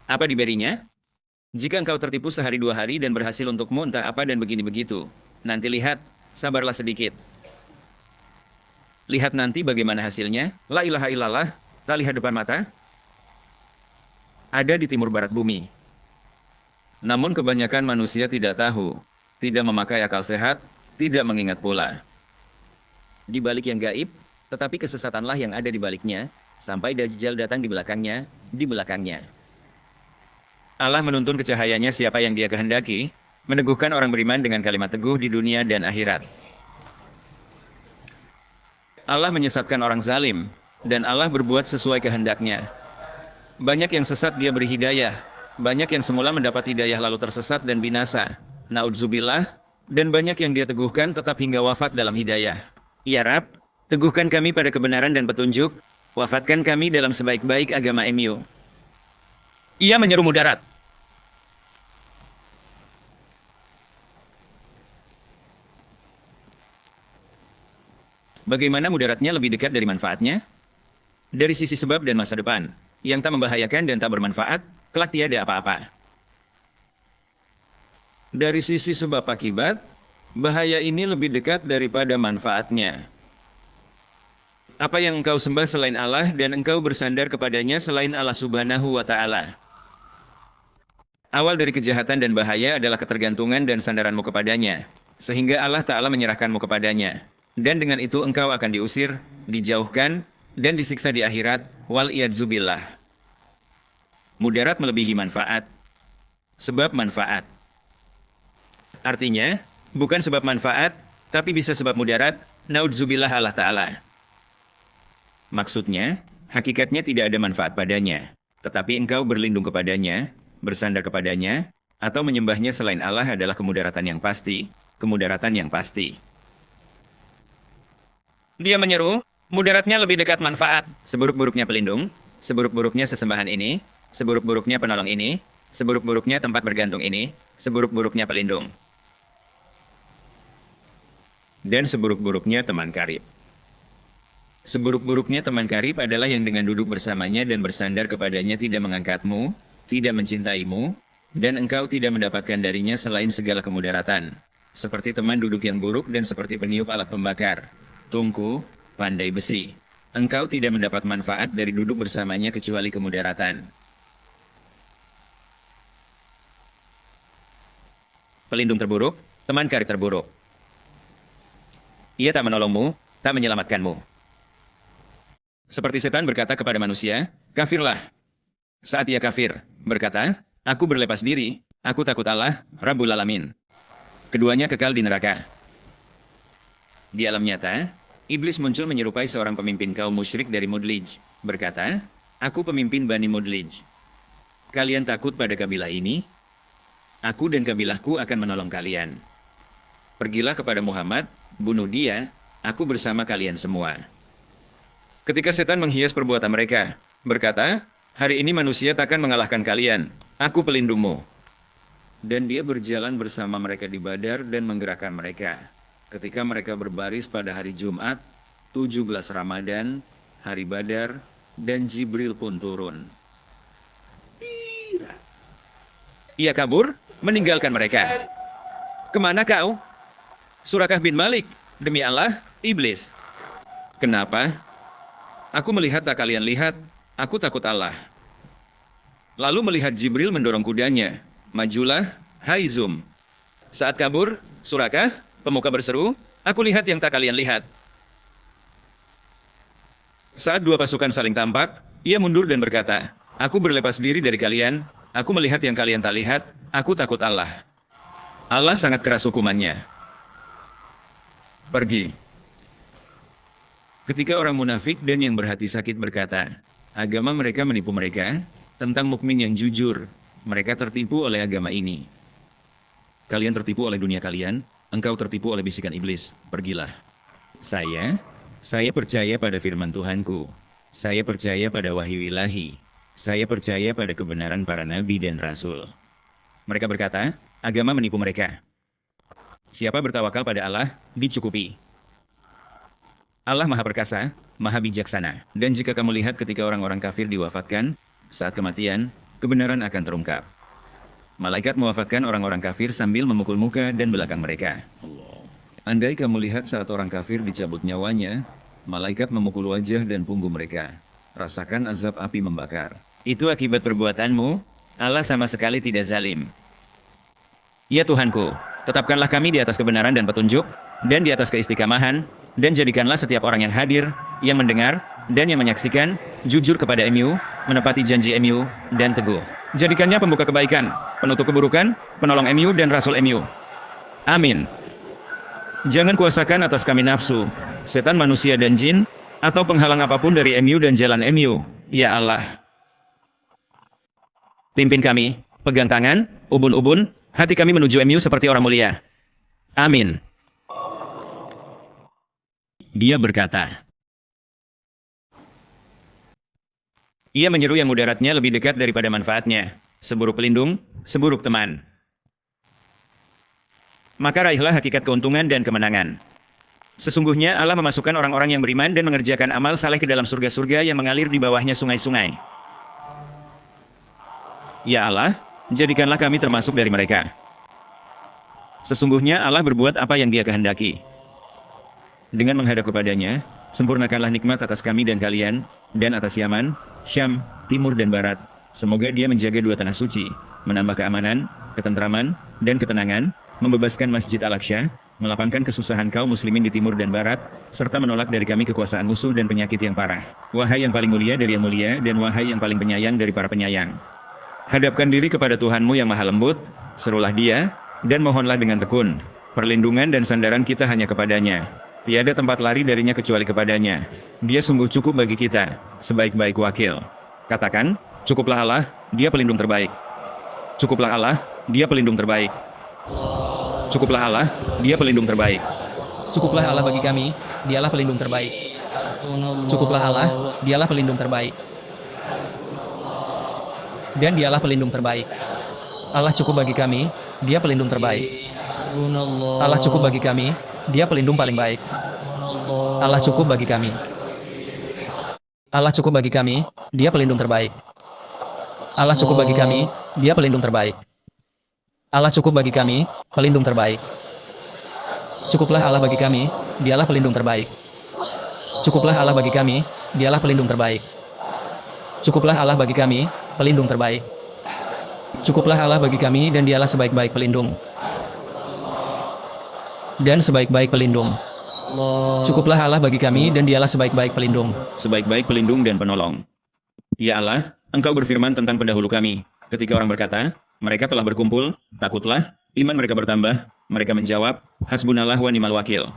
Apa diberinya? Jika engkau tertipu sehari dua hari dan berhasil untukmu entah apa dan begini begitu, nanti lihat, sabarlah sedikit. Lihat nanti bagaimana hasilnya, la ilaha illallah, tak lihat depan mata. Ada di timur barat bumi. Namun kebanyakan manusia tidak tahu, tidak memakai akal sehat, tidak mengingat pula. Di balik yang gaib, tetapi kesesatanlah yang ada di baliknya, sampai Dajjal datang di belakangnya, di belakangnya. Allah menuntun ke cahayanya siapa yang Dia kehendaki, meneguhkan orang beriman dengan kalimat teguh di dunia dan akhirat. Allah menyesatkan orang zalim, dan Allah berbuat sesuai kehendaknya. Banyak yang sesat Dia beri hidayah, banyak yang semula mendapat hidayah lalu tersesat dan binasa. Naudzubillah, dan banyak yang Dia teguhkan tetap hingga wafat dalam hidayah. Ya Rab, teguhkan kami pada kebenaran dan petunjuk, wafatkan kami dalam sebaik-baik agama MU. Ia menyeru mudarat. Bagaimana mudaratnya lebih dekat dari manfaatnya? Dari sisi sebab dan masa depan, yang tak membahayakan dan tak bermanfaat, kelak tiada apa-apa. Dari sisi sebab akibat, bahaya ini lebih dekat daripada manfaatnya. Apa yang engkau sembah selain Allah dan engkau bersandar kepadanya selain Allah Subhanahu wa Ta'ala. Awal dari kejahatan dan bahaya adalah ketergantungan dan sandaranmu kepadanya, sehingga Allah Ta'ala menyerahkanmu kepadanya. Dan dengan itu engkau akan diusir, dijauhkan, dan disiksa di akhirat, wal-iyadzubillah. Mudarat melebihi manfaat. Sebab manfaat. Artinya, bukan sebab manfaat, tapi bisa sebab mudarat, naudzubillah Allah Ta'ala. Maksudnya, hakikatnya tidak ada manfaat padanya, tetapi engkau berlindung kepadanya, bersandar kepadanya, atau menyembahnya selain Allah adalah kemudaratan yang pasti, kemudaratan yang pasti. Dia menyeru, mudaratnya lebih dekat manfaat. Seburuk-buruknya pelindung, seburuk-buruknya sesembahan ini, seburuk-buruknya penolong ini, seburuk-buruknya tempat bergantung ini, seburuk-buruknya pelindung. Dan seburuk-buruknya teman karib. Seburuk-buruknya teman karib adalah yang dengan duduk bersamanya dan bersandar kepadanya tidak mengangkatmu, tidak mencintaimu, dan engkau tidak mendapatkan darinya selain segala kemudaratan. Seperti teman duduk yang buruk dan seperti peniup alat pembakar, tungku, pandai besi. Engkau tidak mendapat manfaat dari duduk bersamanya kecuali kemudaratan. Pelindung terburuk, teman karib terburuk. Ia tak menolongmu, tak menyelamatkanmu. Seperti setan berkata kepada manusia, kafirlah. Saat ia kafir, berkata, aku berlepas diri, aku takut Allah, Rabbul Alamin. Keduanya kekal di neraka. Di alam nyata, iblis muncul menyerupai seorang pemimpin kaum musyrik dari Mudlij. Berkata, aku pemimpin Bani Mudlij. Kalian takut pada kabilah ini? Aku dan kabilahku akan menolong kalian. Pergilah kepada Muhammad, bunuh dia, aku bersama kalian semua. Ketika setan menghias perbuatan mereka, berkata, hari ini manusia takkan mengalahkan kalian, aku pelindungmu. Dan dia berjalan bersama mereka di Badar dan menggerakkan mereka. Ketika mereka berbaris pada hari Jumat, 17 Ramadan, hari Badar, dan Jibril pun turun. Ia kabur, meninggalkan mereka. Kemana kau? Surakah bin Malik, demi Allah, iblis. Kenapa? Aku melihat tak kalian lihat, aku takut Allah. Lalu melihat Jibril mendorong kudanya. Majulah, hai Zum. Saat kabur, Surakah, pemuka berseru, aku lihat yang tak kalian lihat. Saat dua pasukan saling tampak, ia mundur dan berkata, aku berlepas diri dari kalian, aku melihat yang kalian tak lihat, aku takut Allah. Allah sangat keras hukumannya. Pergi. Ketika orang munafik dan yang berhati sakit berkata, agama mereka menipu mereka, tentang mukmin yang jujur, mereka tertipu oleh agama ini. Kalian tertipu oleh dunia kalian, engkau tertipu oleh bisikan iblis, pergilah. Saya percaya pada firman Tuhanku. Saya percaya pada wahyu ilahi. Saya percaya pada kebenaran para nabi dan rasul. Mereka berkata, agama menipu mereka. Siapa bertawakal pada Allah, dicukupi. Allah Maha Perkasa, Maha Bijaksana. Dan jika kamu lihat ketika orang-orang kafir diwafatkan, saat kematian, kebenaran akan terungkap. Malaikat mewafatkan orang-orang kafir sambil memukul muka dan belakang mereka. Andai kamu lihat saat orang kafir dicabut nyawanya, malaikat memukul wajah dan punggung mereka. Rasakan azab api membakar. Itu akibat perbuatanmu, Allah sama sekali tidak zalim. Ya Tuhanku, tetapkanlah kami di atas kebenaran dan petunjuk, dan di atas keistiqamahan, dan jadikanlah setiap orang yang hadir, yang mendengar, dan yang menyaksikan, jujur kepada MU, menepati janji MU, dan teguh. Jadikannya pembuka kebaikan, penutup keburukan, penolong MU dan Rasul MU. Amin. Jangan kuasakan atas kami nafsu, setan manusia dan jin, atau penghalang apapun dari MU dan jalan MU. Ya Allah. Pimpin kami, pegang tangan, ubun-ubun, hati kami menuju MU seperti orang mulia. Amin. Dia berkata. Ia menyeru yang mudaratnya lebih dekat daripada manfaatnya. Seburuk pelindung, seburuk teman. Maka raihlah hakikat keuntungan dan kemenangan. Sesungguhnya Allah memasukkan orang-orang yang beriman dan mengerjakan amal saleh ke dalam surga-surga yang mengalir di bawahnya sungai-sungai. Ya Allah, jadikanlah kami termasuk dari mereka. Sesungguhnya Allah berbuat apa yang Dia kehendaki. Dengan menghadap kepadanya, sempurnakanlah nikmat atas kami dan kalian, dan atas Yaman, Syam, Timur dan Barat. Semoga Dia menjaga dua tanah suci, menambah keamanan, ketentraman, dan ketenangan, membebaskan Masjid Al-Aqsa, melapangkan kesusahan kaum muslimin di timur dan barat, serta menolak dari kami kekuasaan musuh dan penyakit yang parah. Wahai yang paling mulia dari yang mulia, dan wahai yang paling penyayang dari para penyayang. Hadapkan diri kepada Tuhanmu yang maha lembut, serulah Dia, dan mohonlah dengan tekun. Perlindungan dan sandaran kita hanya kepadanya. Tiada tempat lari darinya kecuali kepadanya. Dia sungguh cukup bagi kita, sebaik-baik wakil. Katakan, cukuplah Allah, Dia pelindung terbaik. Cukuplah Allah, Dia pelindung terbaik. Cukuplah Allah, Dia pelindung terbaik. Cukuplah Allah bagi kami, Dialah pelindung terbaik. Cukuplah Allah, Dialah pelindung terbaik. Dan Dialah pelindung terbaik. Allah cukup bagi kami, Dia pelindung terbaik. Allah cukup bagi kami, Dia pelindung paling baik. Allah cukup bagi kami. Allah cukup bagi kami, Dia pelindung terbaik. Allah cukup bagi kami, Dia pelindung terbaik. Allah cukup bagi kami, pelindung terbaik. Cukuplah Allah bagi kami, Dialah pelindung terbaik. Cukuplah Allah bagi kami, Dialah pelindung terbaik. Cukuplah Allah bagi kami, pelindung terbaik. Cukuplah Allah bagi kami dan Dialah sebaik-baik pelindung. Dan sebaik-baik pelindung. Cukuplah Allah bagi kami dan Dialah sebaik-baik pelindung. Sebaik-baik pelindung dan penolong. Ya Allah, Engkau berfirman tentang pendahulu kami. Ketika orang berkata, mereka telah berkumpul, takutlah, iman mereka bertambah, mereka menjawab, hasbunallah wa ni'mal wakil.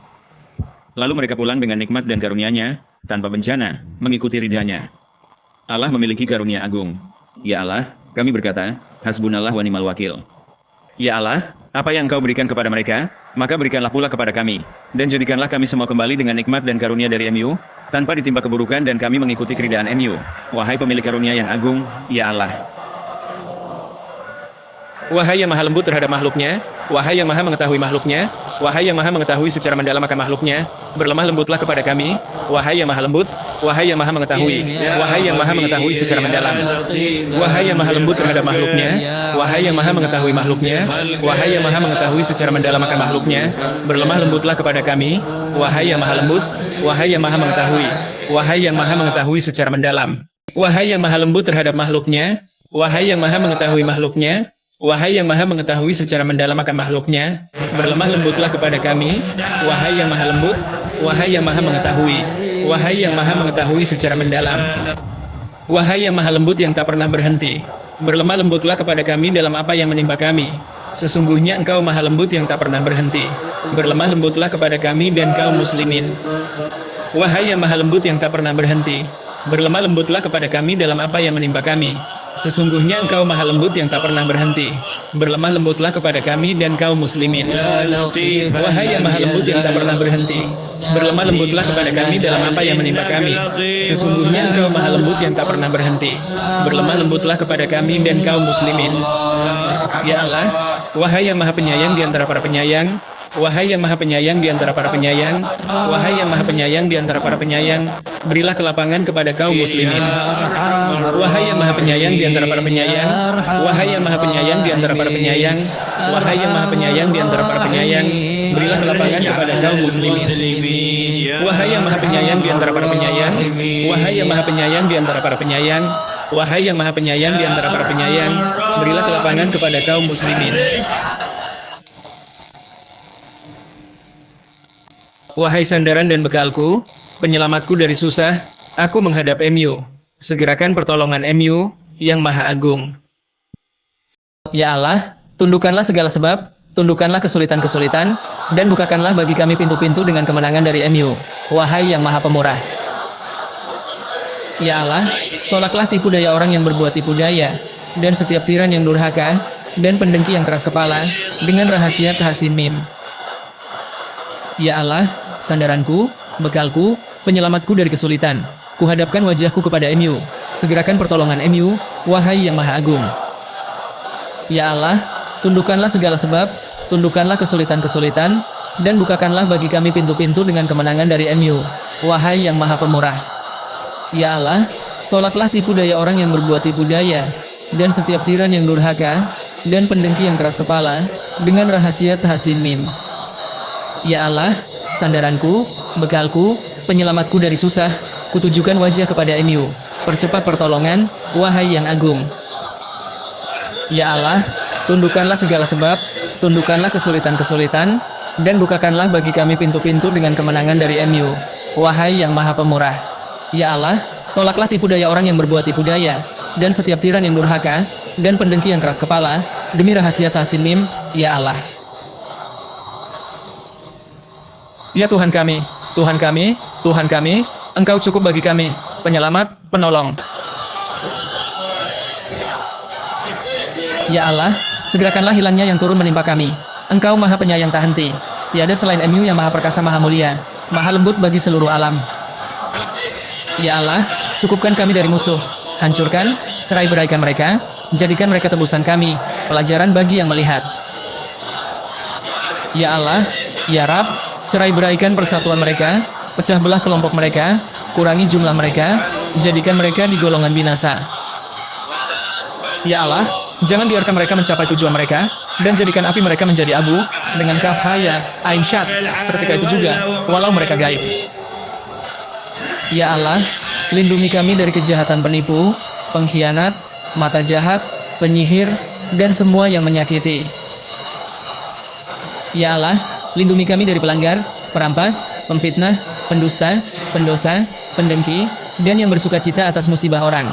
Lalu mereka pulang dengan nikmat dan karunia-Nya, tanpa bencana, mengikuti ridha-Nya. Allah memiliki karunia agung. Ya Allah, kami berkata, hasbunallah wa ni'mal wakil. Ya Allah, apa yang Engkau berikan kepada mereka, maka berikanlah pula kepada kami. Dan jadikanlah kami semua kembali dengan nikmat dan karunia dari MU, tanpa ditimpa keburukan dan kami mengikuti keridaan MU. Wahai pemilik karunia yang agung, ya Allah. Wahai yang maha lembut terhadap makhluknya, wahai yang maha mengetahui makhluknya, wahai yang maha mengetahui secara mendalam akan makhluknya, berlemah lembutlah kepada kami, wahai yang maha lembut, wahai yang maha mengetahui, wahai yang maha mengetahui secara mendalam, wahai yang maha lembut terhadap makhluknya, wahai yang maha mengetahui makhluknya, wahai yang maha mengetahui secara mendalam akan makhluknya, berlemah lembutlah kepada kami, wahai yang maha lembut, wahai yang maha mengetahui, wahai yang maha mengetahui secara mendalam. Wahai yang maha lembut terhadap makhluknya, wahai yang maha mengetahui makhluknya, wahai yang maha mengetahui secara mendalam akan makhluknya, berlemah lembutlah kepada kami, wahai yang maha lembut, wahai yang maha mengetahui, wahai yang maha mengetahui secara mendalam. Wahai yang maha lembut yang tak pernah berhenti, berlemah lembutlah kepada kami dalam apa yang menimpa kami. Sesungguhnya engkau maha lembut yang tak pernah berhenti. Berlemah lembutlah kepada kami dan kaum muslimin. Wahai yang maha lembut yang tak pernah berhenti, berlemah lembutlah kepada kami dalam apa yang menimpa kami. Sesungguhnya engkau maha lembut yang tak pernah berhenti. Berlemah lembutlah kepada kami dan kaum muslimin. Wahai yang maha lembut yang tak pernah berhenti, berlemah lembutlah kepada kami dalam apa yang menimpa kami. Sesungguhnya engkau maha lembut yang tak pernah berhenti. Berlemah lembutlah kepada kami dan kaum muslimin. Ya Allah, wahai yang maha penyayang di antara para penyayang, wahai yang maha penyayang di antara para penyayang, wahai yang maha penyayang di antara para penyayang, berilah kelapangan kepada kaum muslimin. Wahai yang maha penyayang di antara para penyayang, wahai yang maha penyayang di antara para penyayang, wahai yang maha penyayang di antara para penyayang, berilah kelapangan kepada kaum muslimin. Wahai yang maha penyayang di antara para penyayang, wahai yang maha penyayang di antara para penyayang, wahai yang maha penyayang di antara para penyayang, berilah kelapangan kepada kaum muslimin. Wahai sandaran dan bekalku, penyelamatku dari susah, aku menghadap MU. Segerakan pertolongan MU yang maha agung. Ya Allah, tundukkanlah segala sebab, tundukkanlah kesulitan-kesulitan, dan bukakanlah bagi kami pintu-pintu dengan kemenangan dari MU. Wahai yang maha pemurah. Ya Allah, tolaklah tipu daya orang yang berbuat tipu daya, dan setiap tiran yang durhaka, dan pendengki yang keras kepala, dengan rahasia Tahasin Mim. Ya Allah, sandaranku, bekalku, penyelamatku dari kesulitan. Kuhadapkan wajahku kepada MU. Segerakan pertolongan MU, wahai yang maha agung. Ya Allah, tundukkanlah segala sebab, tundukkanlah kesulitan-kesulitan, dan bukakanlah bagi kami pintu-pintu dengan kemenangan dari MU. Wahai yang maha pemurah. Ya Allah, tolaklah tipu daya orang yang berbuat tipu daya, dan setiap tiran yang durhaka, dan pendengki yang keras kepala, dengan rahasia Tahasin Mim. Ya Allah, sandaranku, bekalku, penyelamatku dari susah, kutujukan wajah kepada MU. Percepat pertolongan, wahai yang agung. Ya Allah, tundukkanlah segala sebab, tundukkanlah kesulitan-kesulitan, dan bukakanlah bagi kami pintu-pintu dengan kemenangan dari MU. Wahai yang maha pemurah. Ya Allah, tolaklah tipu daya orang yang berbuat tipu daya, dan setiap tiran yang durhaka, dan pendengki yang keras kepala, demi rahasia Tahasin Mim, ya Allah. Ya Tuhan kami, Tuhan kami, Tuhan kami, Engkau cukup bagi kami, penyelamat, penolong. Ya Allah, segerakanlah hilangnya yang turun menimpa kami. Engkau maha penyayang tak henti. Tiada selain MU yang maha perkasa maha mulia, maha lembut bagi seluruh alam. Ya Allah, cukupkan kami dari musuh. Hancurkan, cerai beraikan mereka, jadikan mereka tebusan kami, pelajaran bagi yang melihat. Ya Allah, ya Rab, cerai beraikan persatuan mereka, pecah belah kelompok mereka, kurangi jumlah mereka, jadikan mereka di golongan binasa. Ya Allah, jangan biarkan mereka mencapai tujuan mereka, dan jadikan api mereka menjadi abu, dengan kaf haya, ain syad, seketika itu juga, walau mereka gaib. Ya Allah, lindungi kami dari kejahatan penipu, pengkhianat, mata jahat, penyihir, dan semua yang menyakiti. Ya Allah, lindungi kami dari pelanggar, perampas, pemfitnah, pendusta, pendosa, pendengki, dan yang bersuka cita atas musibah orang.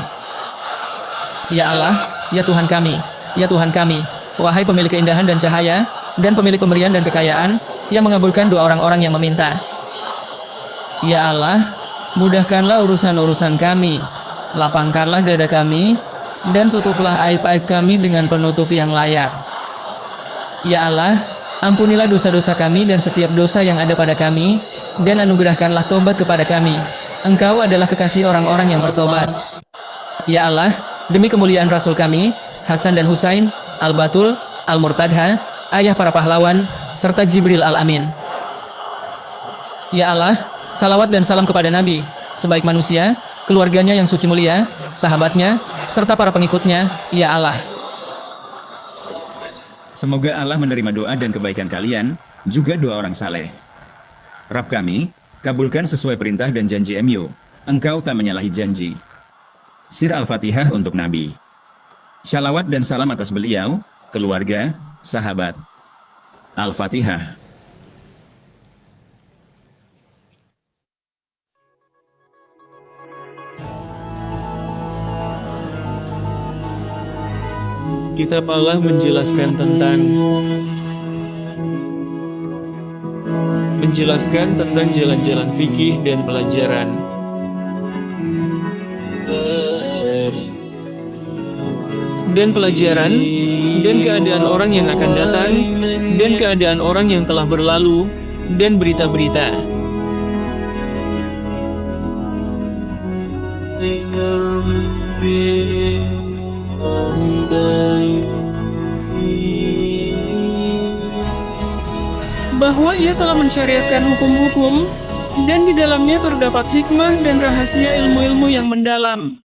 Ya Allah, ya Tuhan kami, ya Tuhan kami, wahai pemilik keindahan dan cahaya, dan pemilik pemberian dan kekayaan, yang mengabulkan doa orang-orang yang meminta. Ya Allah, mudahkanlah urusan-urusan kami, lapangkanlah dada kami, dan tutuplah aib-aib kami dengan penutup yang layak. Ya Allah, ampunilah dosa-dosa kami dan setiap dosa yang ada pada kami, dan anugerahkanlah tobat kepada kami. Engkau adalah kekasih orang-orang yang bertobat. Ya Allah, demi kemuliaan Rasul kami, Hasan dan Husain, Al-Batul, Al-Murtadha, ayah para pahlawan, serta Jibril Al-Amin. Ya Allah, salawat dan salam kepada Nabi, sebaik manusia, keluarganya yang suci mulia, sahabatnya, serta para pengikutnya, ya Allah. Semoga Allah menerima doa dan kebaikan kalian, juga doa orang saleh. Rabb kami, kabulkan sesuai perintah dan janji MU, Engkau tak menyalahi janji. Sir Al-Fatihah untuk Nabi. Shalawat dan salam atas beliau, keluarga, sahabat. Al-Fatihah. Kitab Allah menjelaskan tentang jalan-jalan fikih dan pelajaran. Dan keadaan orang yang akan datang, dan keadaan orang yang telah berlalu, dan berita-berita. Bahwa ia telah mensyariatkan hukum-hukum, dan di dalamnya terdapat hikmah dan rahasia ilmu-ilmu yang mendalam.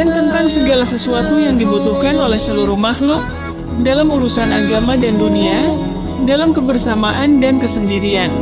Dan tentang segala sesuatu yang dibutuhkan oleh seluruh makhluk dalam urusan agama dan dunia, dalam kebersamaan dan kesendirian.